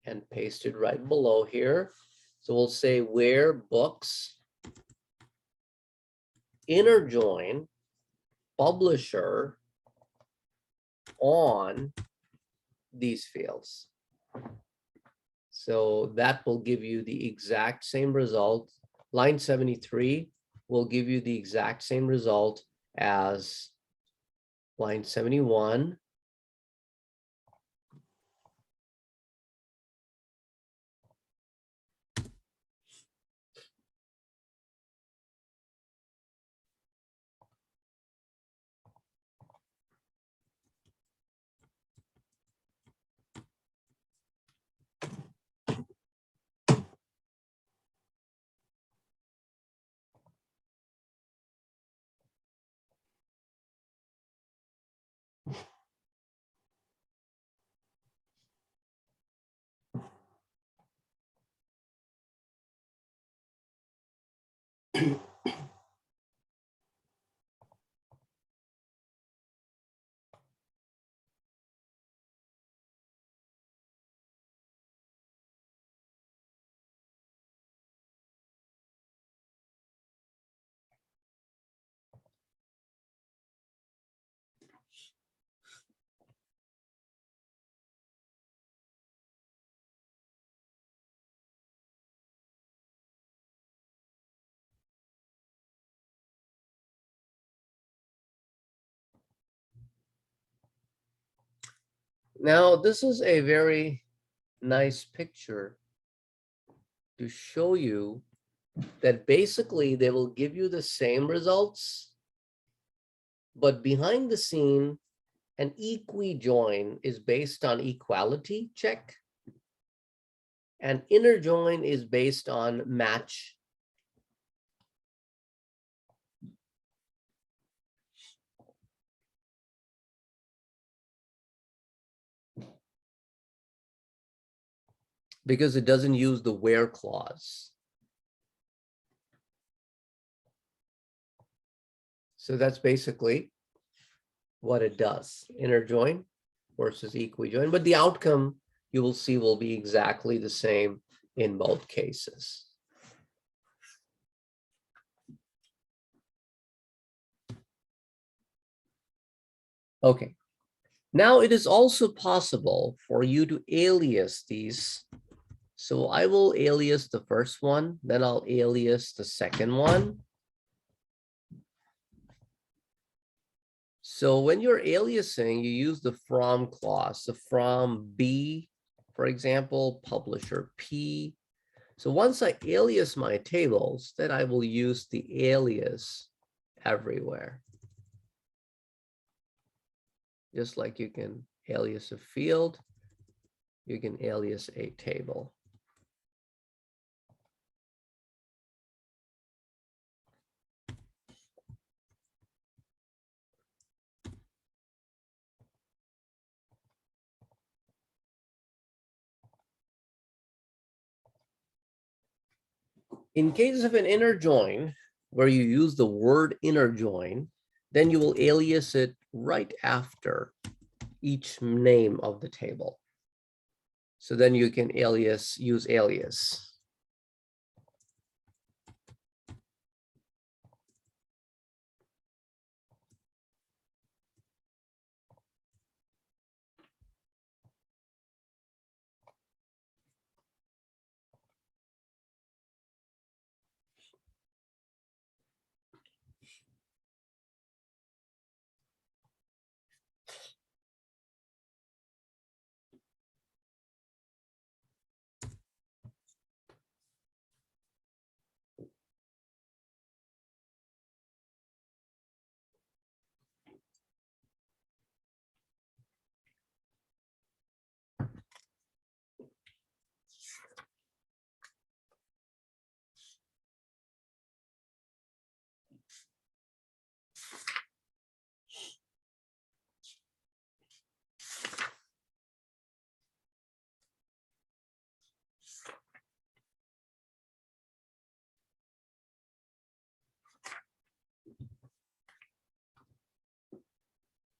and paste it right below here. So we'll say where books inner join publisher on these fields. So that will give you the exact same result. Line 73 will give you the exact same result as line 71. Now, this is a very nice picture to show you that basically they will give you the same results, but behind the scene, an equi-join is based on equality check, and inner join is based on match. Because it doesn't use the where clause. So that's basically what it does, inner join versus equi-join, but the outcome you will see will be exactly the same in both cases. Okay, now it is also possible for you to alias these. So I will alias the first one, then I'll alias the second one. So when you're aliasing, you use the from clause, the from B, for example, publisher P. So once I alias my tables, then I will use the alias everywhere. Just like you can alias a field, you can alias a table. In case of an inner join, where you use the word inner join, then you will alias it right after each name of the table. So then you can use alias.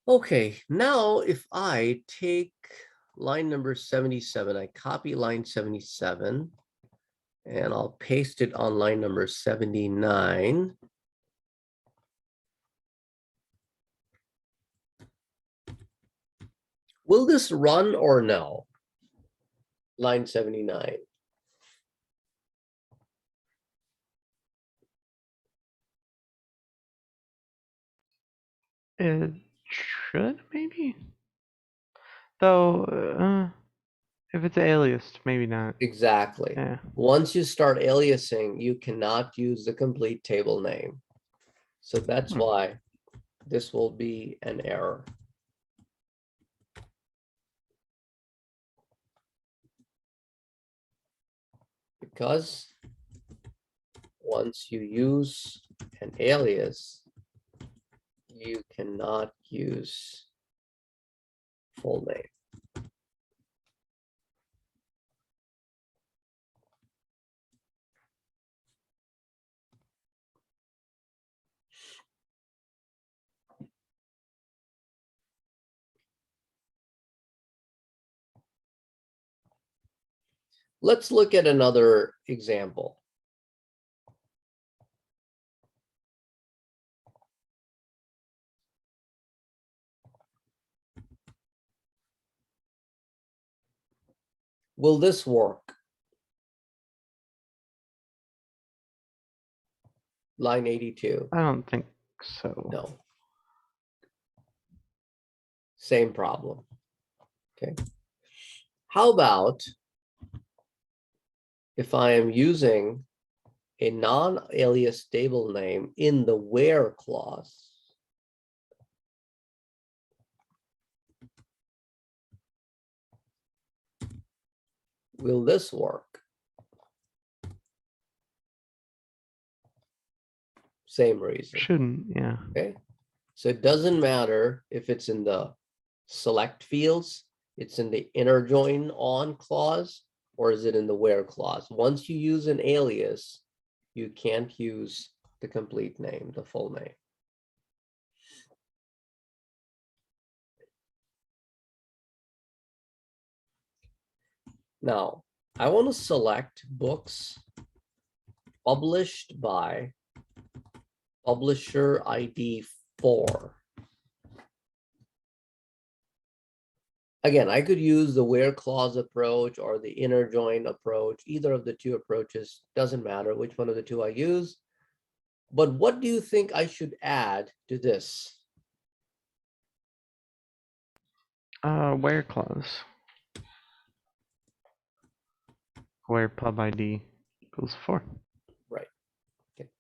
Okay, now if I take line number 77, I copy line 77, and I'll paste it on line number 79. Will this run or no? Line 79. It should, maybe? Though, if it's aliased, maybe not. Exactly. Yeah. Once you start aliasing, you cannot use the complete table name. So that's why this will be an error. Because once you use an alias, you cannot use full name. Let's look at another example. Will this work? Line 82. I don't think so. No. Same problem. Okay. How about if I am using a non-alias table name in the where clause? Will this work? Same reason. Shouldn't, yeah. Okay. So it doesn't matter if it's in the select fields, it's in the inner join on clause, or is it in the where clause? Once you use an alias, you can't use the complete name, the full name. Now, I want to select books published by publisher ID 4. Again, I could use the where clause approach or the inner join approach. Either of the two approaches, doesn't matter which one of the two I use. But what do you think I should add to this? Where clause. Where pub ID equals 4. Right. Okay.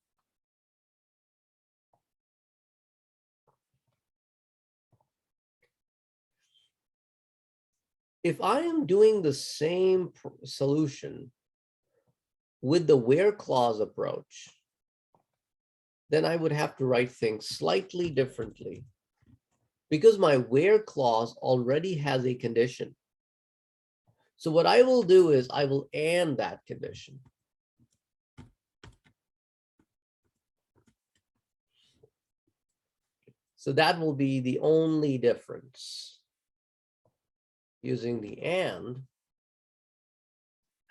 If I am doing the same solution with the where clause approach, then I would have to write things slightly differently because my where clause already has a condition. So what I will do is I will and that condition. So that will be the only difference, using the and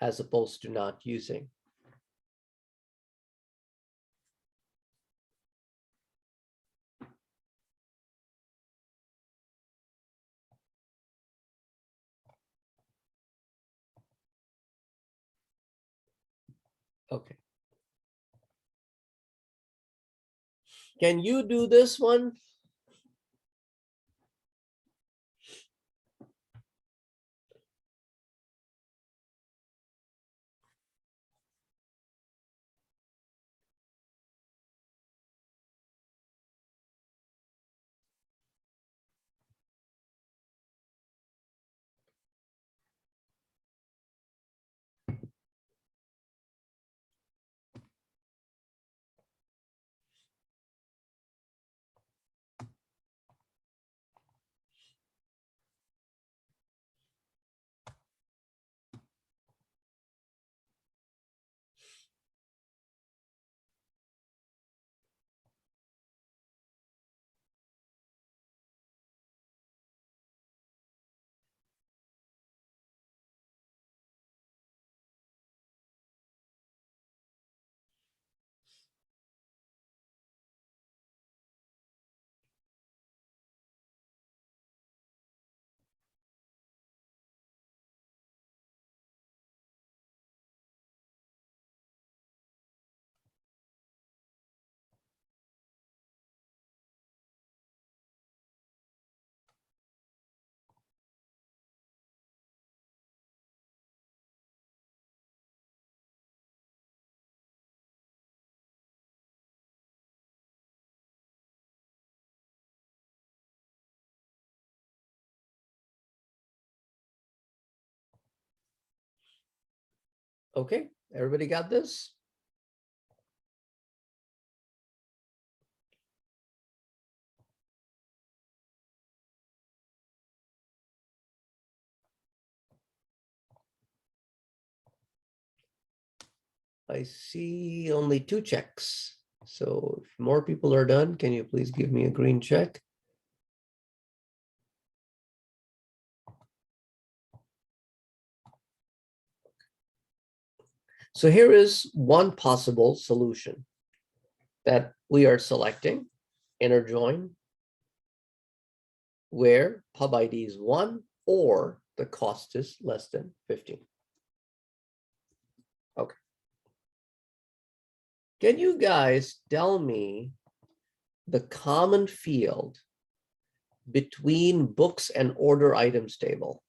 as opposed to not using. Okay. Can you do this one? Okay, everybody got this? I see only 2 checks. So if more people are done, can you please give me a green check? So here is one possible solution that we are selecting, inner join, where pub ID is 1 or the cost is less than 15. Okay. Can you guys tell me the common field between books and order items table?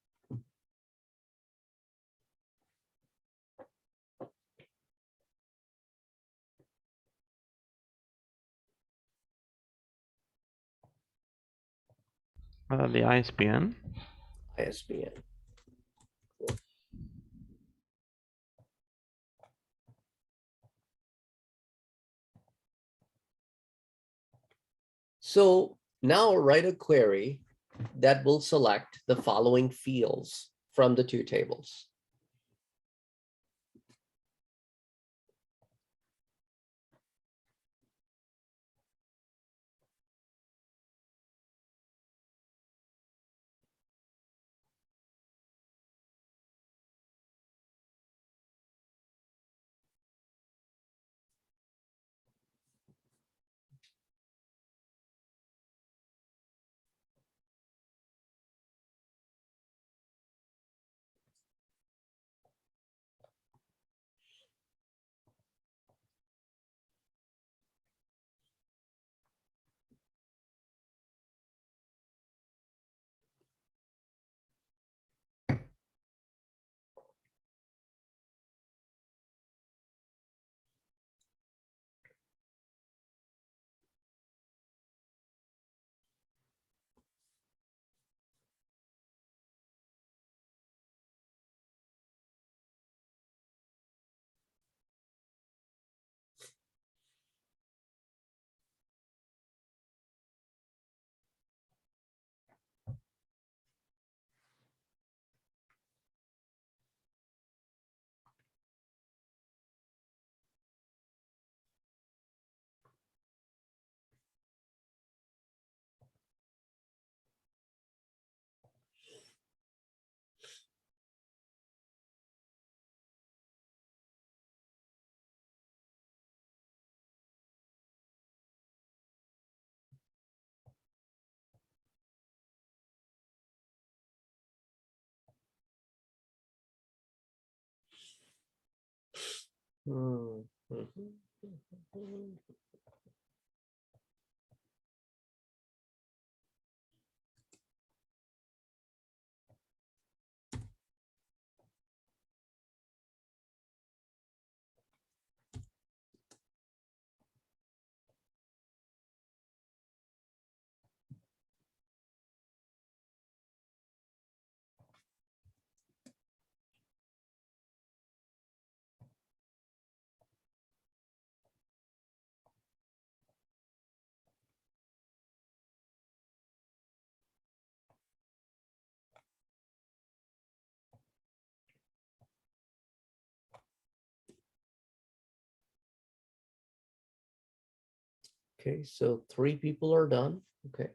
The ISBN. ISBN. Cool. So now write a query that will select the following fields from the 2 tables. Mhm. Okay, so 3 people are done. Okay.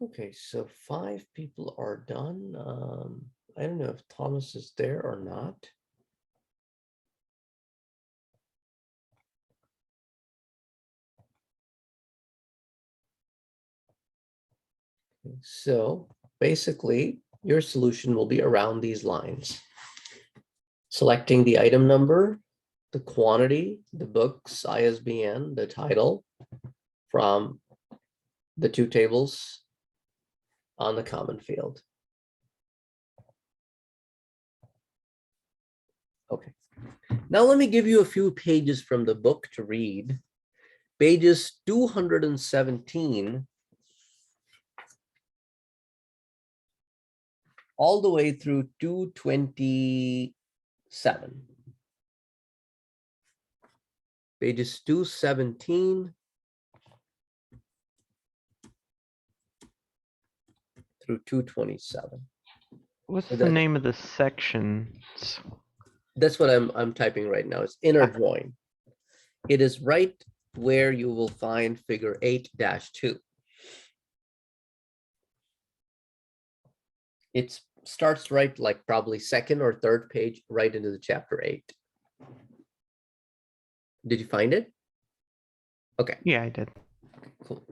Okay, so 5 people are done. I don't know if Thomas is there or not. So basically, your solution will be around these lines. Selecting the item number, the quantity, the book's ISBN, the title from the 2 tables on the common field. Okay. Now let me give you a few pages from the book to read. Pages 217 all the way through 227. Pages 217 through 227. What's So the name of the sections? that's what I'm typing right now. It's inner join. It is right where you will find figure 8-2. It starts right like probably second or third page right into the chapter 8. Did you find it? Okay, Yeah, I did. cool.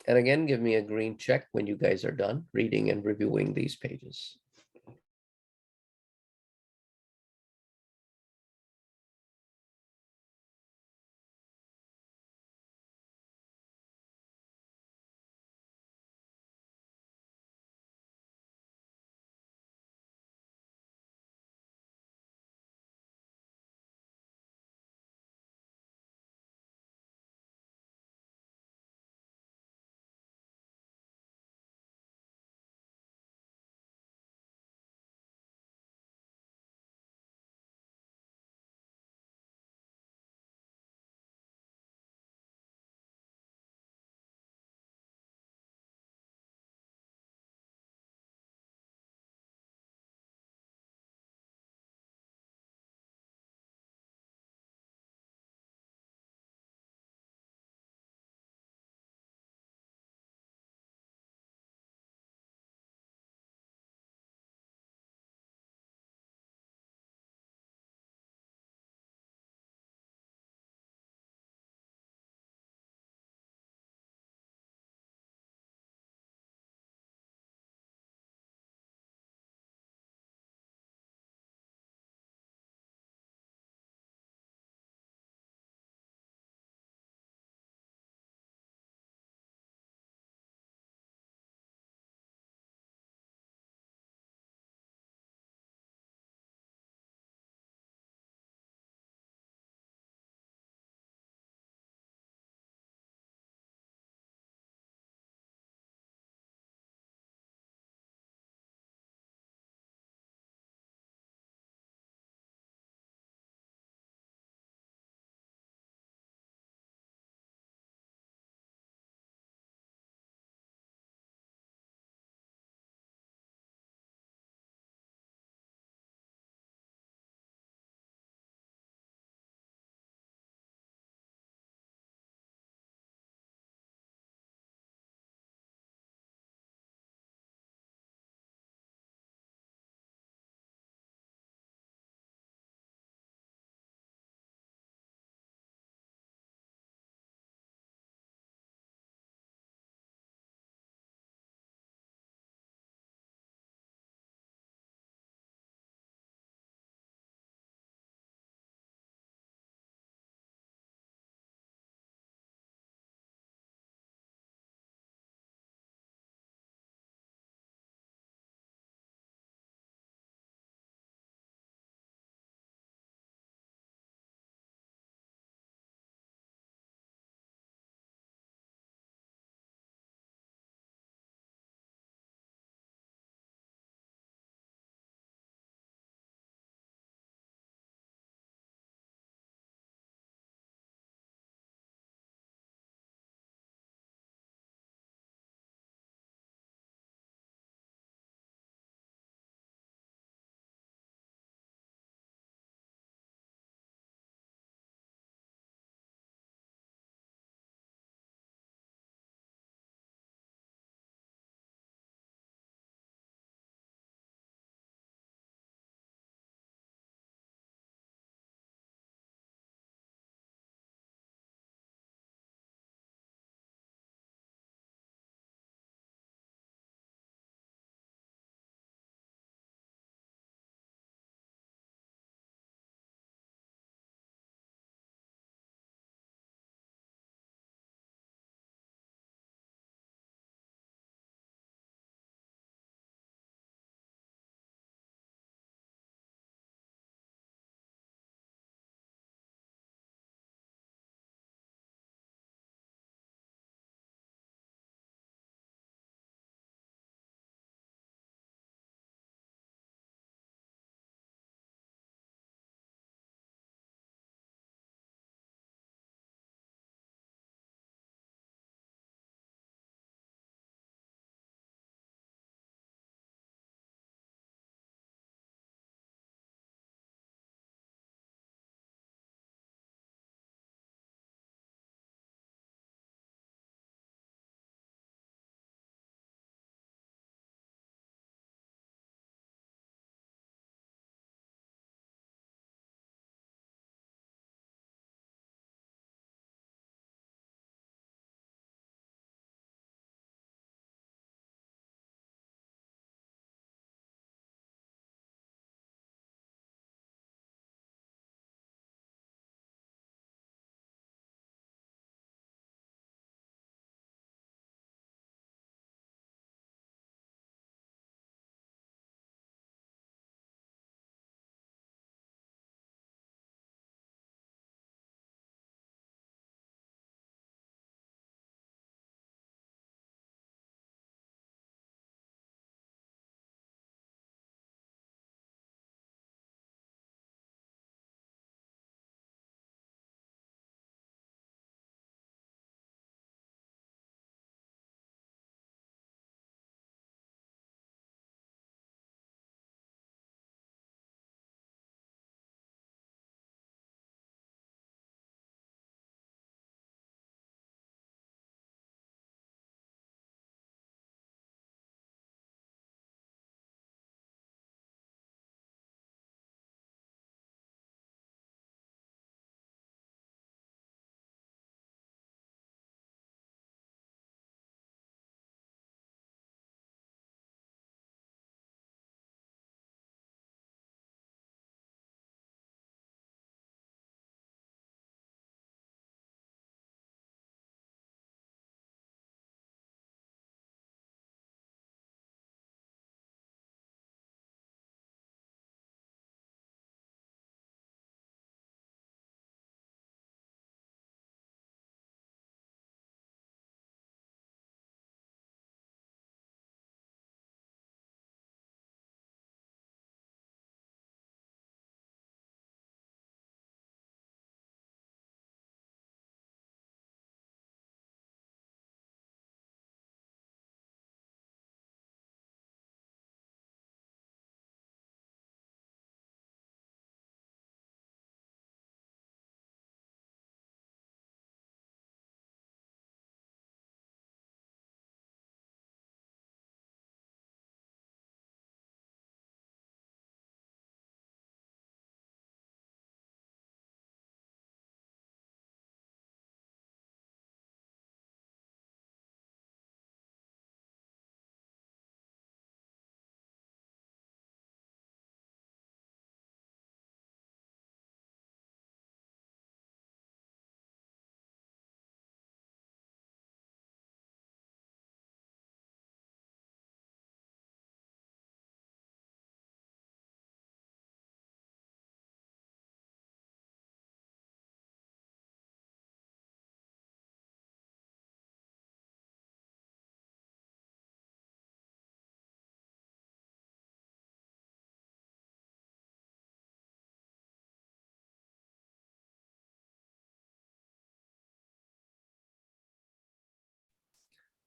And again, give me a green check when you guys are done reading and reviewing these pages.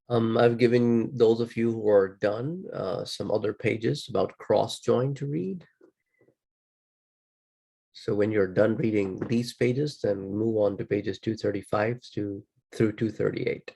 I've given those of you who are done some other pages about cross join to read. So when you're done reading these pages, then move on to pages 235 through 238.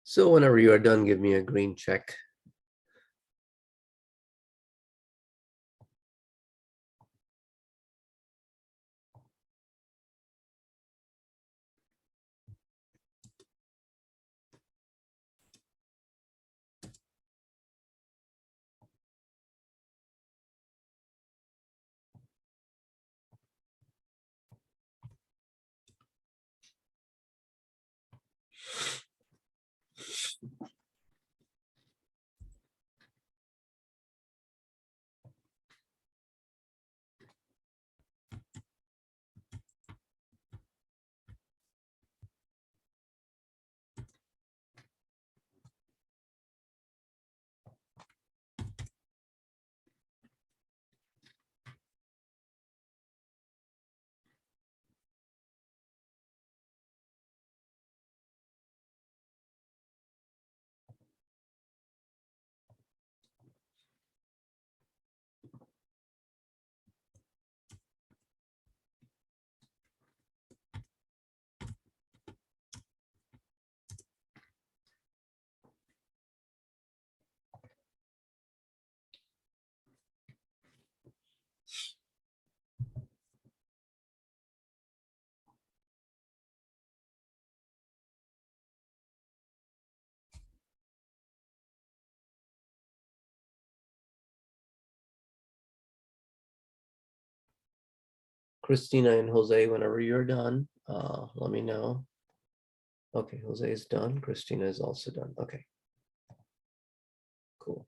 So whenever you are done, give me a green check. Christina and Jose, whenever you're done, let me know. Okay, Jose is done. Christina is also done. Okay. Cool.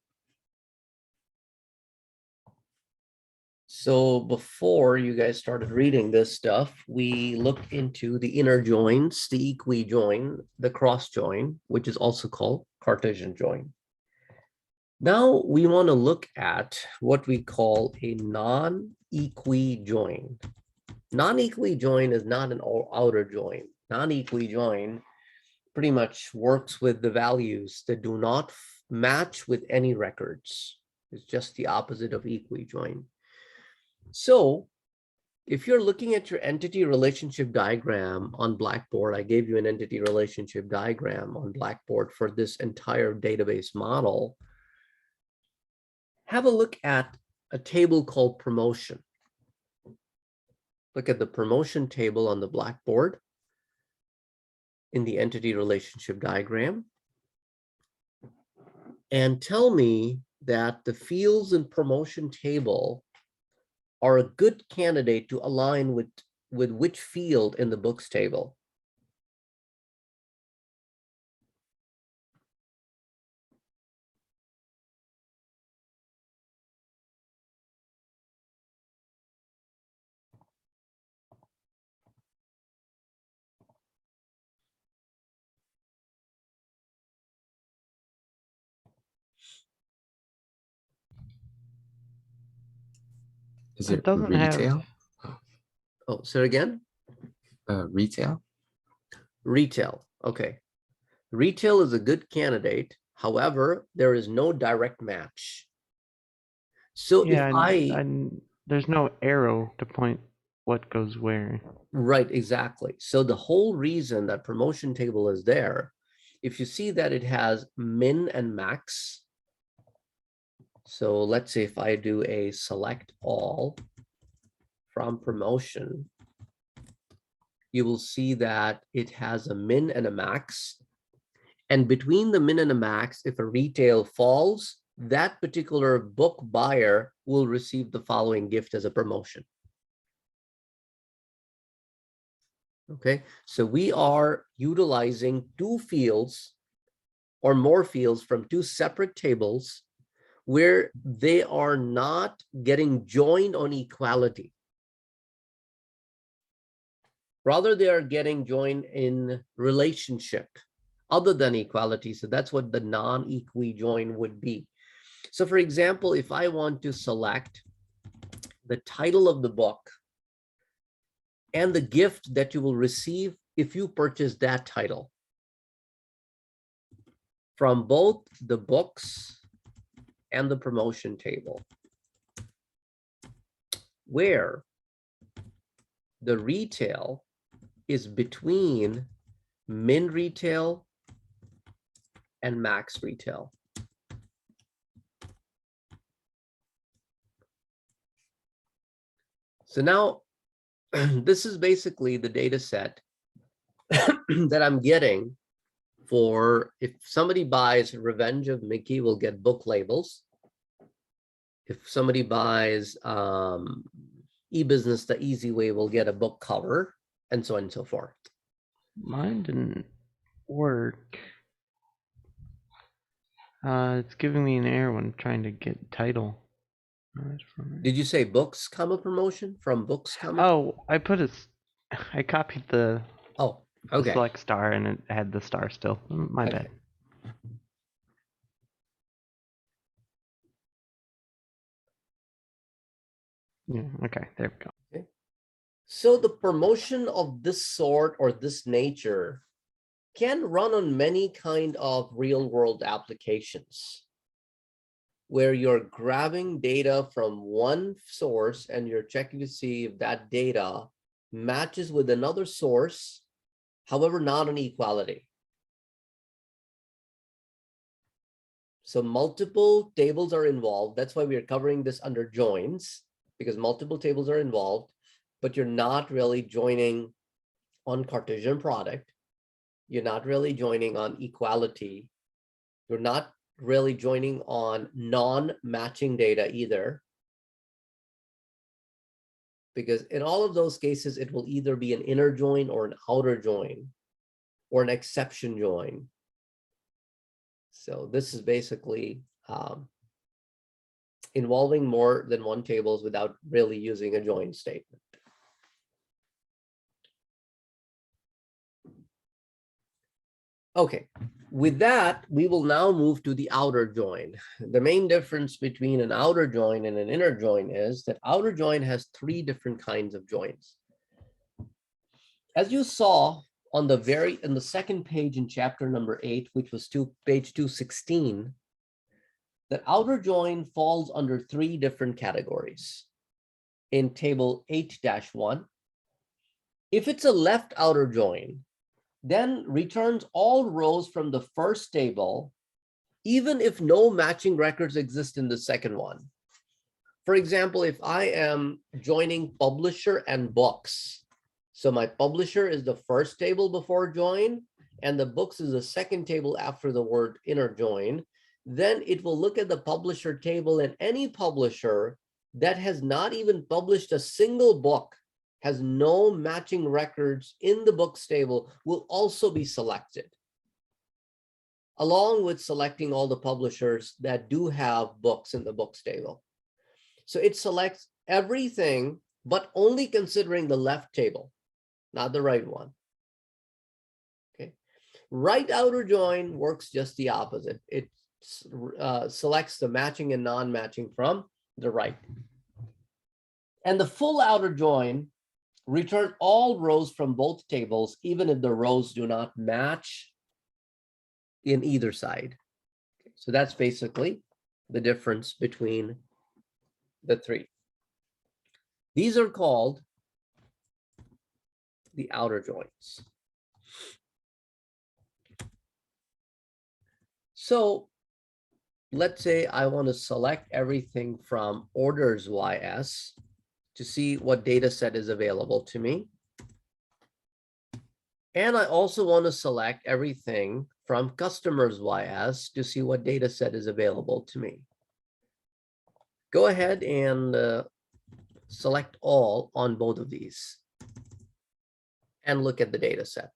So before you guys started reading this stuff, we looked into the inner joins, the equi-join, the cross-join, which is also called Cartesian join. Now we want to look at what we call a non-equi-join. Non-equi-join is not an outer join. Non-equi-join pretty much works with the values that do not match with any records. It's just the opposite of equi-join. So if you're looking at your entity relationship diagram on Blackboard, I gave you an entity relationship diagram on Blackboard for this entire database model. Have a look at a table called promotion. Look at the promotion table on the Blackboard in the entity relationship diagram. And tell me that the fields in promotion table are a good candidate to align with which field in the books table. Is It it doesn't have. retail? Oh, say it again. Retail? Retail. Okay. Retail is a good candidate. However, there is no direct match. So Yeah, if there's no arrow to point what goes where. right, exactly. So the whole reason that promotion table is there, if you see that it has min and max. So let's say if I do a select all from promotion, you will see that it has a min and a max. And between the min and a max, if a retail falls, that particular book buyer will receive the following gift as a promotion. Okay, so we are utilizing two fields or more fields from two separate tables where they are not getting joined on equality. Rather, they are getting joined in relationship other than equality. So that's what the non-equi join would be. So for example, if I want to select the title of the book and the gift that you will receive if you purchase that title from both the books and the promotion table, where the retail is between min retail and max retail. So now this is basically the data set that I'm getting for if somebody buys Revenge of Mickey, will get book labels. If somebody buys e-business the easy way, will get a book cover, and so on and so forth. Mine didn't work. It's giving me an error when trying to get title. Did you say books comma promotion from books comma? Oh, I copied the Oh, okay. select star and it had the star still. My Okay. bad. Yeah, okay, there we go. Okay. So the promotion of this sort or this nature can run on many kind of real world applications where you're grabbing data from one source and you're checking to see if that data matches with another source, however, not an equality. So multiple tables are involved. That's why we are covering this under joins, because multiple tables are involved, but you're not really joining on Cartesian product. You're not really joining on equality. You're not really joining on non-matching data either. Because in all of those cases, it will either be an inner join or an outer join or an exception join. So this is basically involving more than one tables without really using a join statement. Okay, with that, we will now move to the outer join. The main difference between an outer join and an inner join is that outer join has three different kinds of joins. As you saw on the second page in chapter number 8, which was page 216, that outer join falls under three different categories. In table 8-1, if it's a left outer join, then returns all rows from the first table, even if no matching records exist in the second one. For example, if I am joining publisher and books, so my publisher is the first table before join, and the books is the second table after the word inner join, then it will look at the publisher table, and any publisher that has not even published a single book, has no matching records in the books table, will also be selected, along with selecting all the publishers that do have books in the books table. So it selects everything, but only considering the left table, not the right one. Okay, right outer join works just the opposite. It selects the matching and non-matching from the right. And the full outer join return all rows from both tables, even if the rows do not match in either side. So that's basically the difference between the three. These are called the outer joins. So let's say I want to select everything from orders YS to see what data set is available to me. And I also want to select everything from customers YS to see what data set is available to me. Go ahead and select all on both of these and look at the data set.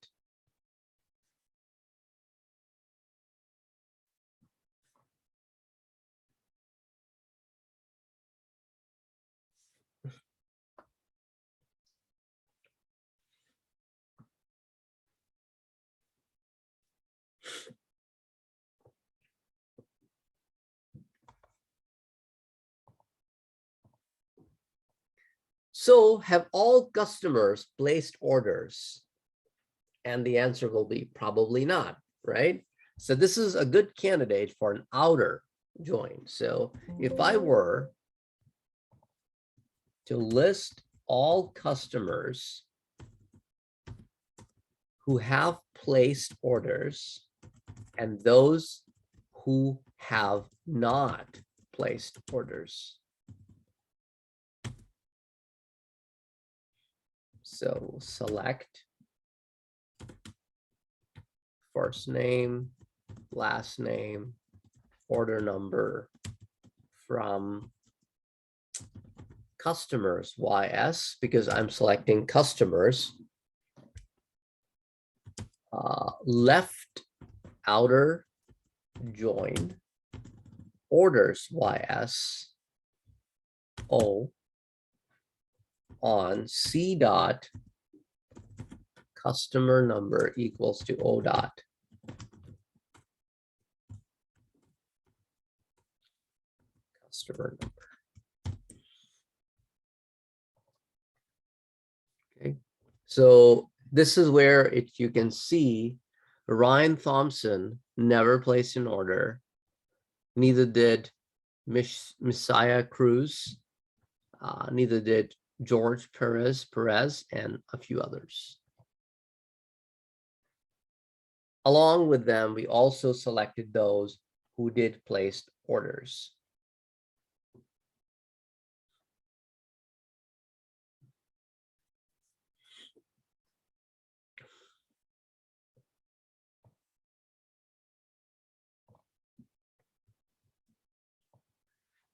So have all customers placed orders? And the answer will be probably not, right? So this is a good candidate for an outer join. So if I were to list all customers who have placed orders and those who have not placed orders. So select first name, last name, order number from customers YS, because I'm selecting customers. Left outer join orders YS O on C dot customer number equals to O dot customer number. Okay, so this is where you can see Ryan Thompson never placed an order. Neither did Messiah Cruz. Neither did George Perez, and a few others. Along with them, we also selected those who did place orders.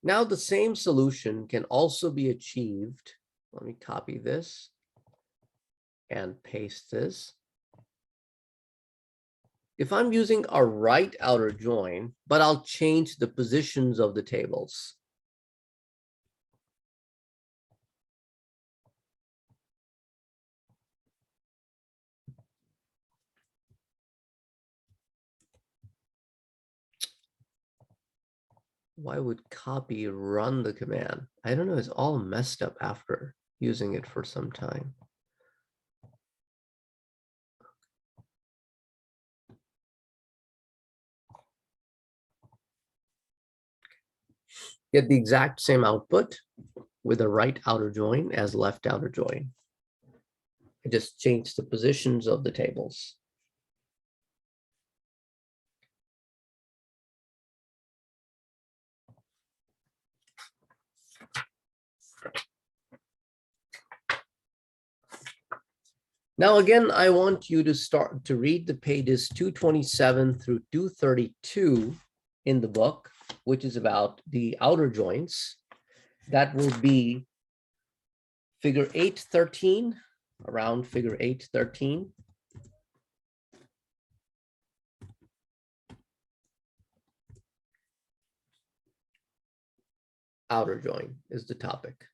Now the same solution can also be achieved. Let me copy this and paste this. If I'm using a right outer join, but I'll change the positions of the tables. Why would copy run the command? I don't know, it's all messed up after using it for some time. Get the exact same output with a right outer join as left outer join. I just changed the positions of the tables. Now, again, I want you to start to read the pages 227 through 232 in the book, which is about the outer joints. That will be figure 813, around figure 813. Outer join is the topic.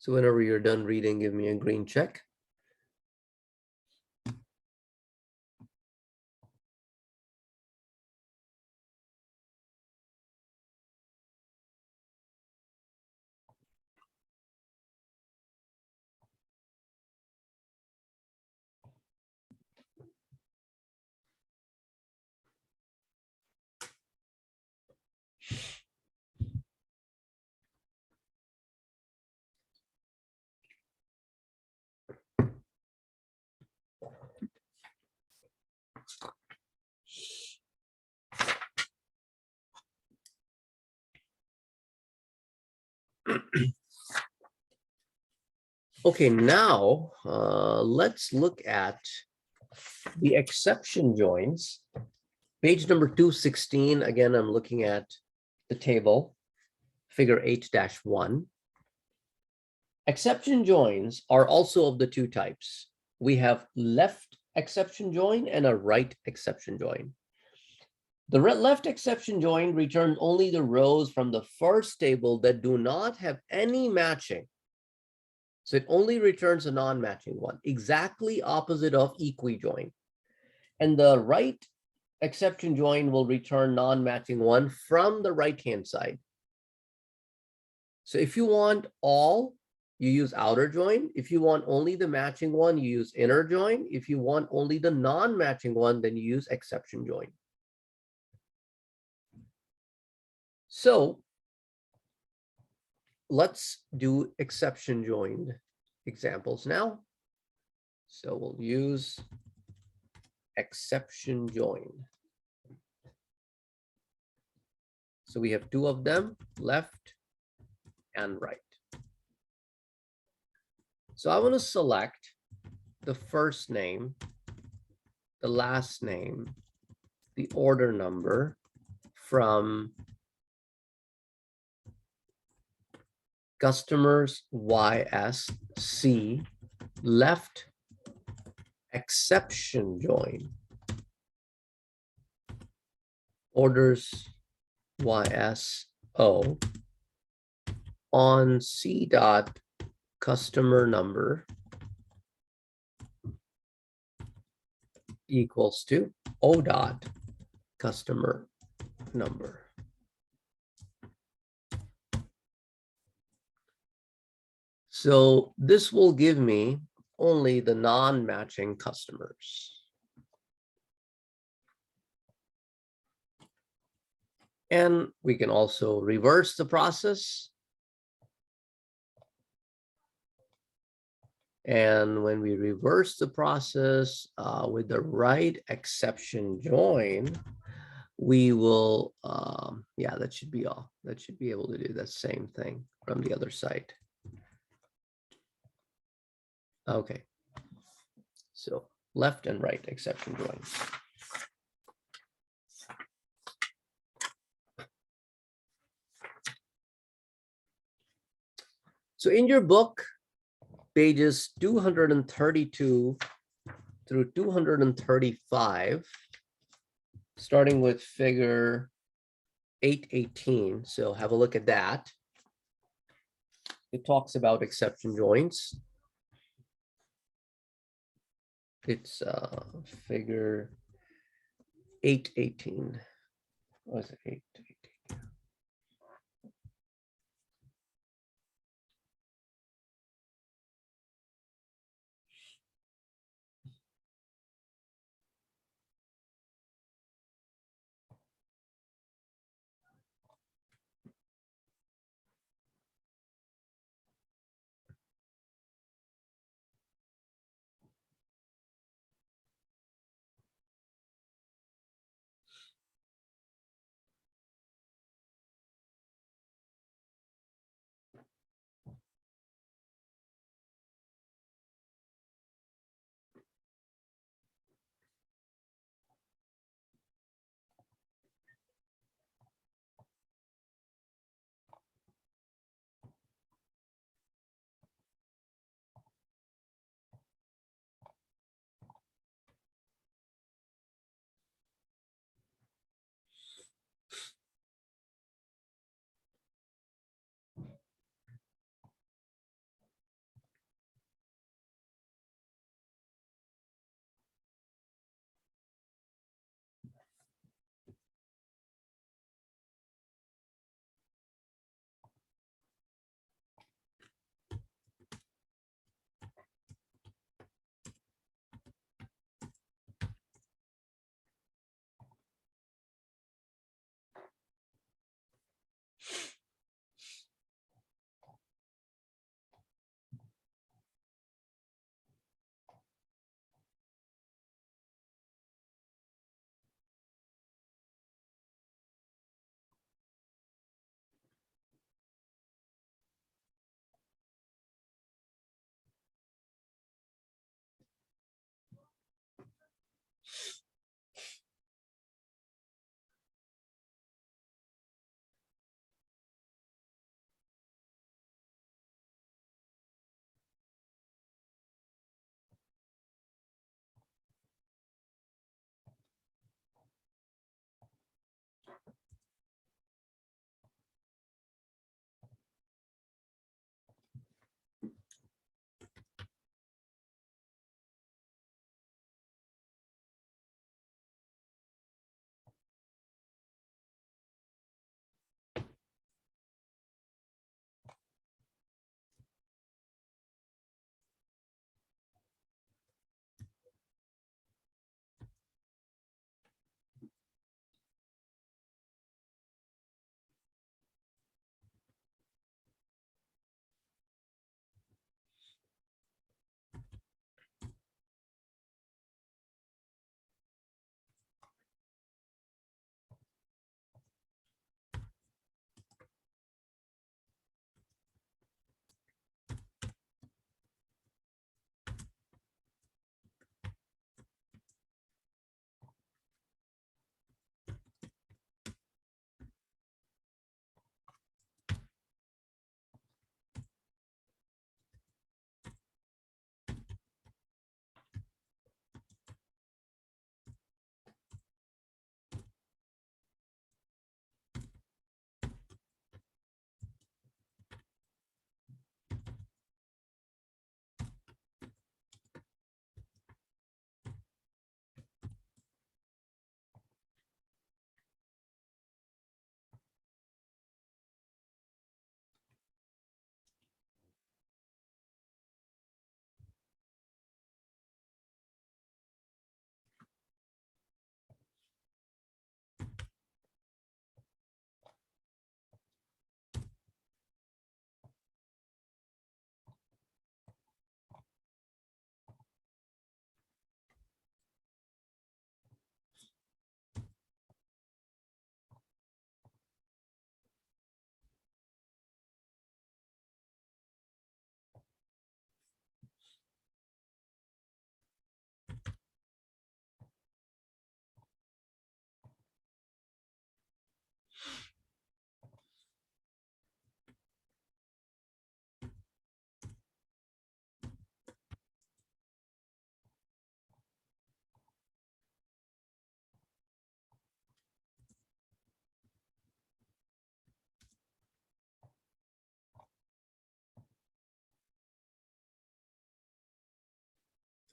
So whenever you're done reading, give me a green check. Okay, now let's look at the exception joins. Page number 216, again, I'm looking at the table, figure 8-1. Exception joins are also of the two types. We have left exception join and a right exception join. The left exception join returns only the rows from the first table that do not have any matching. So it only returns a non-matching one, exactly opposite of equi-join. And the right exception join will return non-matching one from the right-hand side. So if you want all, you use outer join. If you want only the matching one, you use inner join. If you want only the non-matching one, then you use exception join. So let's do exception joined examples now. So we'll use exception join. So we have two of them, left and right. So I want to select the first name, the last name, the order number from customers YSC left exception join orders YSO on C dot customer number equals to O dot customer number. So this will give me only the non-matching customers. And we can also reverse the process. And when we reverse the process with the right exception join, we will, yeah, that should be all. That should be able to do the same thing from the other side. Okay, so left and right exception joins. So in your book, pages 232 through 235, starting with figure 818. So have a look at that. It talks about exception joins. It's figure 818. What is it? 818.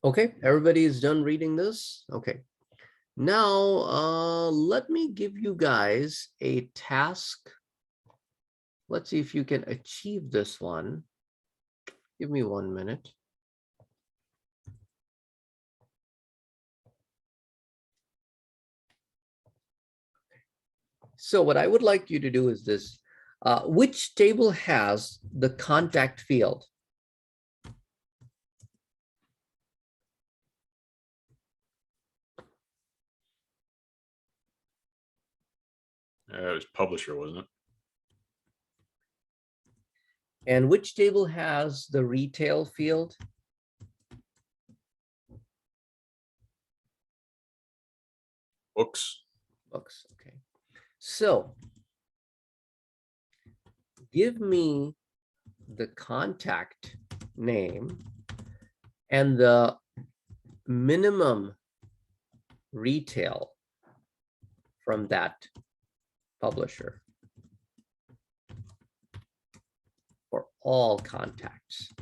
Okay, everybody is done reading this. Okay. Now, let me give you guys a task. Let's see if you can achieve this one. Give me 1 minute. So what I would like you to do is this. Which table has the contact field? It was publisher, wasn't it? And which table has the retail field? Books. Books, okay. So give me the contact name and the minimum retail from that publisher for all contacts.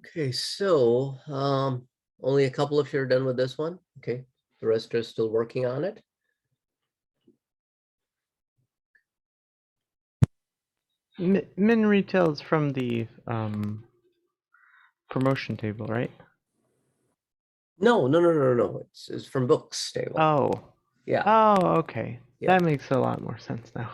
Okay, so only a couple of you are done with this one. Okay, the rest are still working on it. Min retail is from the promotion table, right? No, no, no, no, no. It's from books table. Oh. Yeah. Oh, okay. Yeah. That makes a lot more sense now.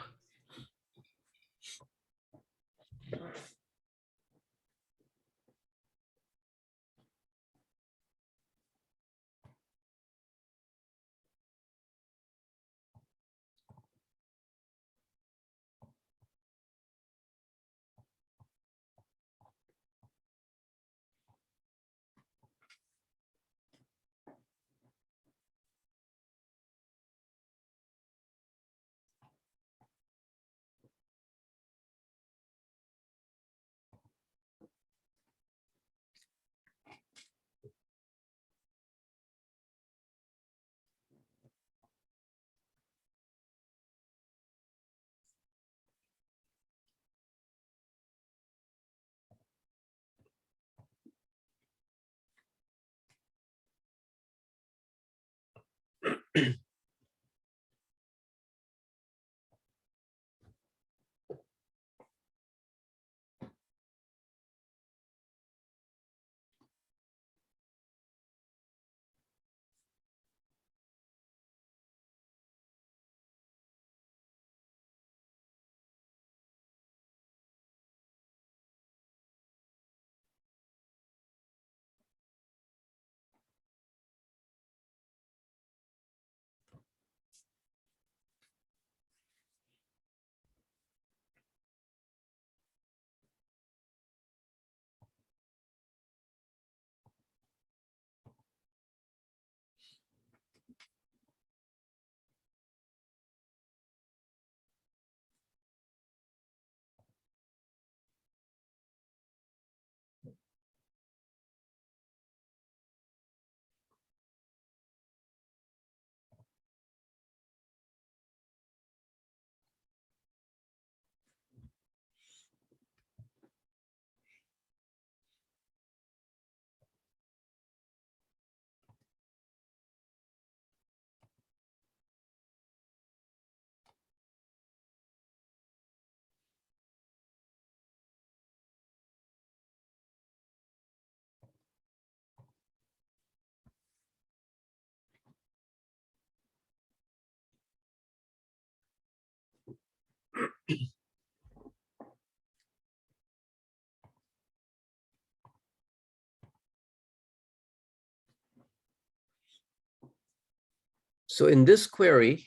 So in this query,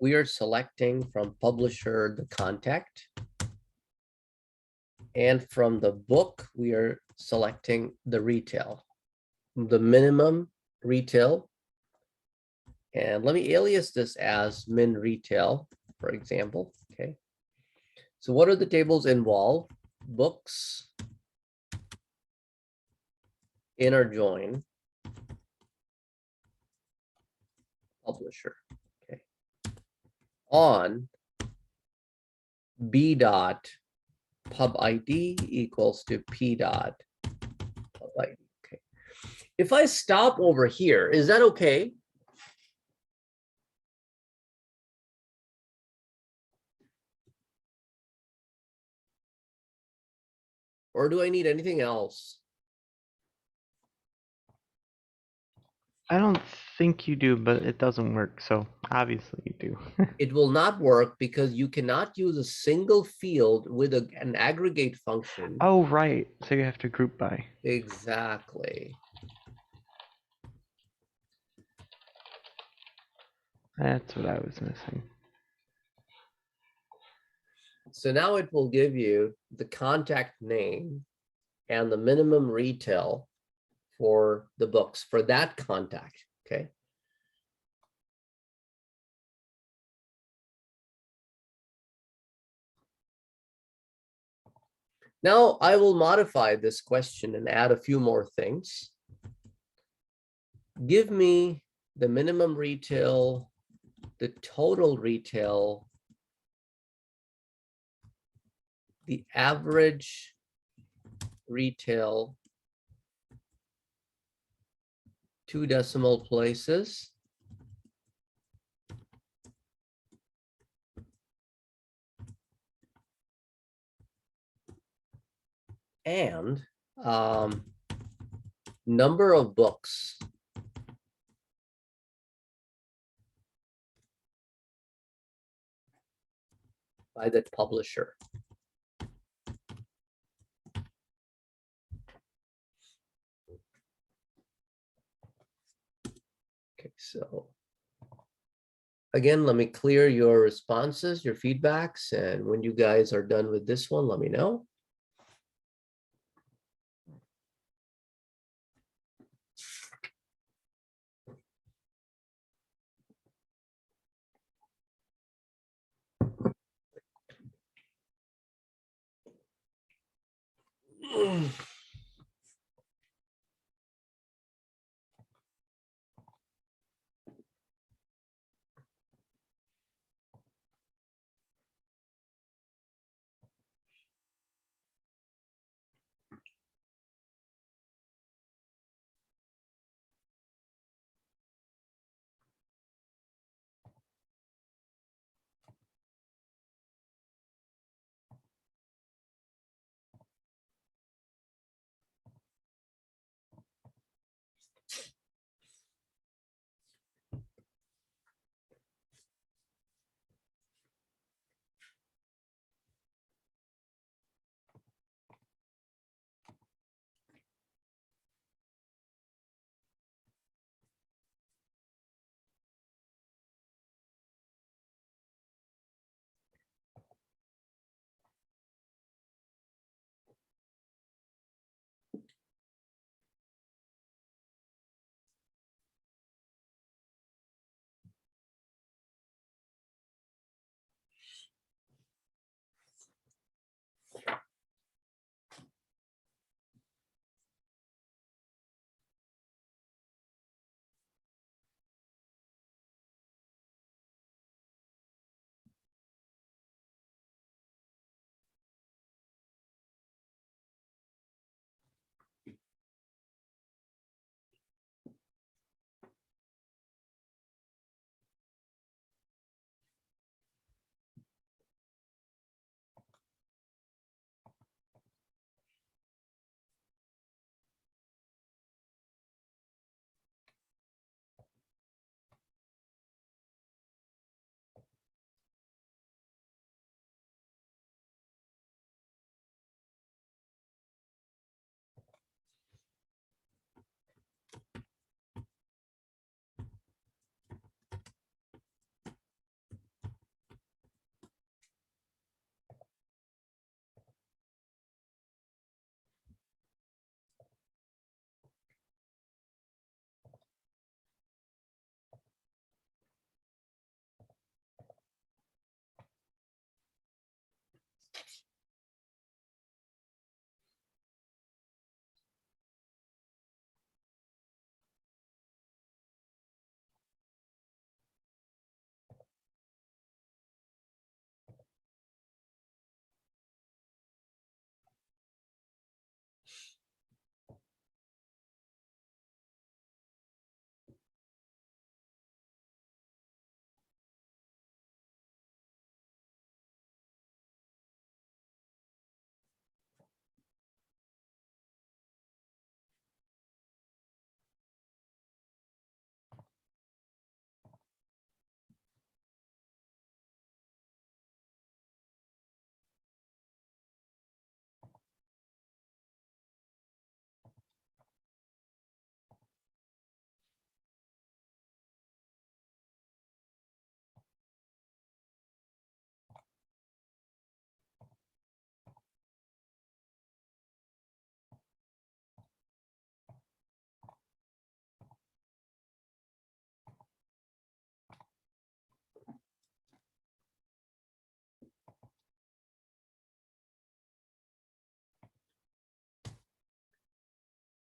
we are selecting from publisher the contact. And from the book, we are selecting the retail, the minimum retail. And let me alias this as min retail, for example. Okay. So what are the tables involved? Books, inner join, publisher. Okay. On b dot pub ID equals to p dot pub ID. Okay. If I stop over here, is that okay? Or do I need anything else? I don't think you do, but it doesn't work, so obviously you do. It will not work because you cannot use a single field with an aggregate function. Oh, right. So you have to group by. Exactly. That's what I was missing. So now it will give you the contact name and the minimum retail for the books for that contact. Okay. Now I will modify this question and add a few more things. Give me the minimum retail, the total retail, the average retail, 2 decimal places, and number of books. By that publisher. Okay, so again, let me clear your responses, your feedbacks, and when you guys are done with this one, let me know.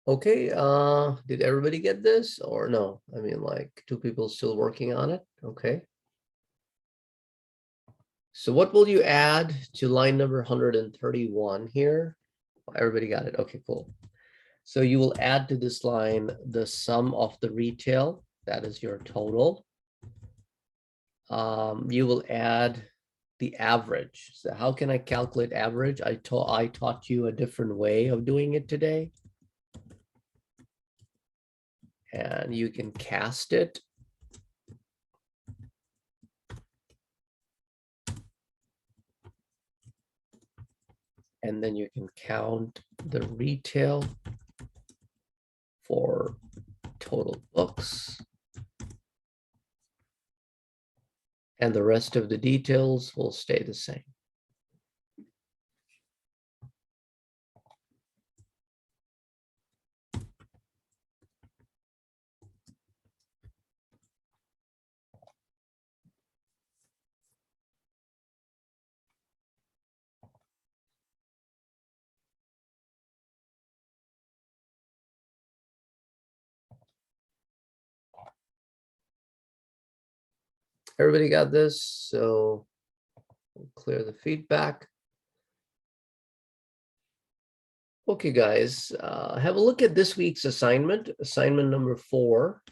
Okay, did everybody get this or no? I mean, like, two people still working on it? Okay. So what will you add to line number 131 here? Everybody got it? Okay, cool. So you will add to this line the sum of the retail, that is your total. You will add the average. So how can I calculate average? I taught you a different way of doing it today. And you can cast it. And then you can count the retail for total books. And the rest of the details will stay the same. Everybody got this? So we'll clear the feedback. Okay, guys, have a look at this week's assignment, assignment number 4.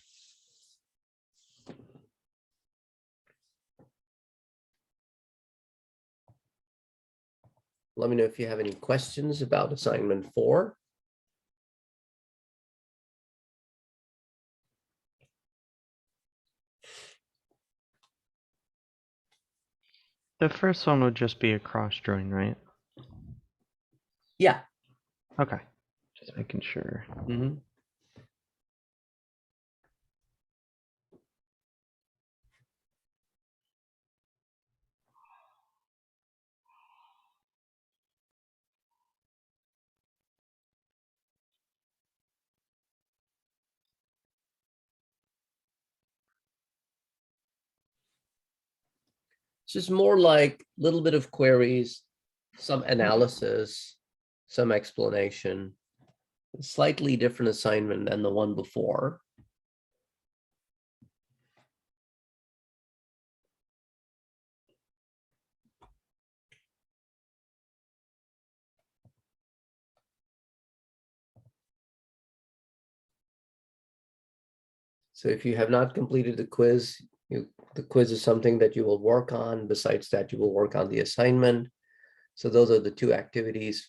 Let me know if you have any questions about assignment 4. The first one would just be a cross join, right? Yeah. Okay. Just making sure. Mhm. It's just more like a little bit of queries, some analysis, some explanation, slightly different assignment than the one before. So if you have not completed the quiz, the quiz is something that you will work on. Besides that, you will work on the assignment. So those are the two activities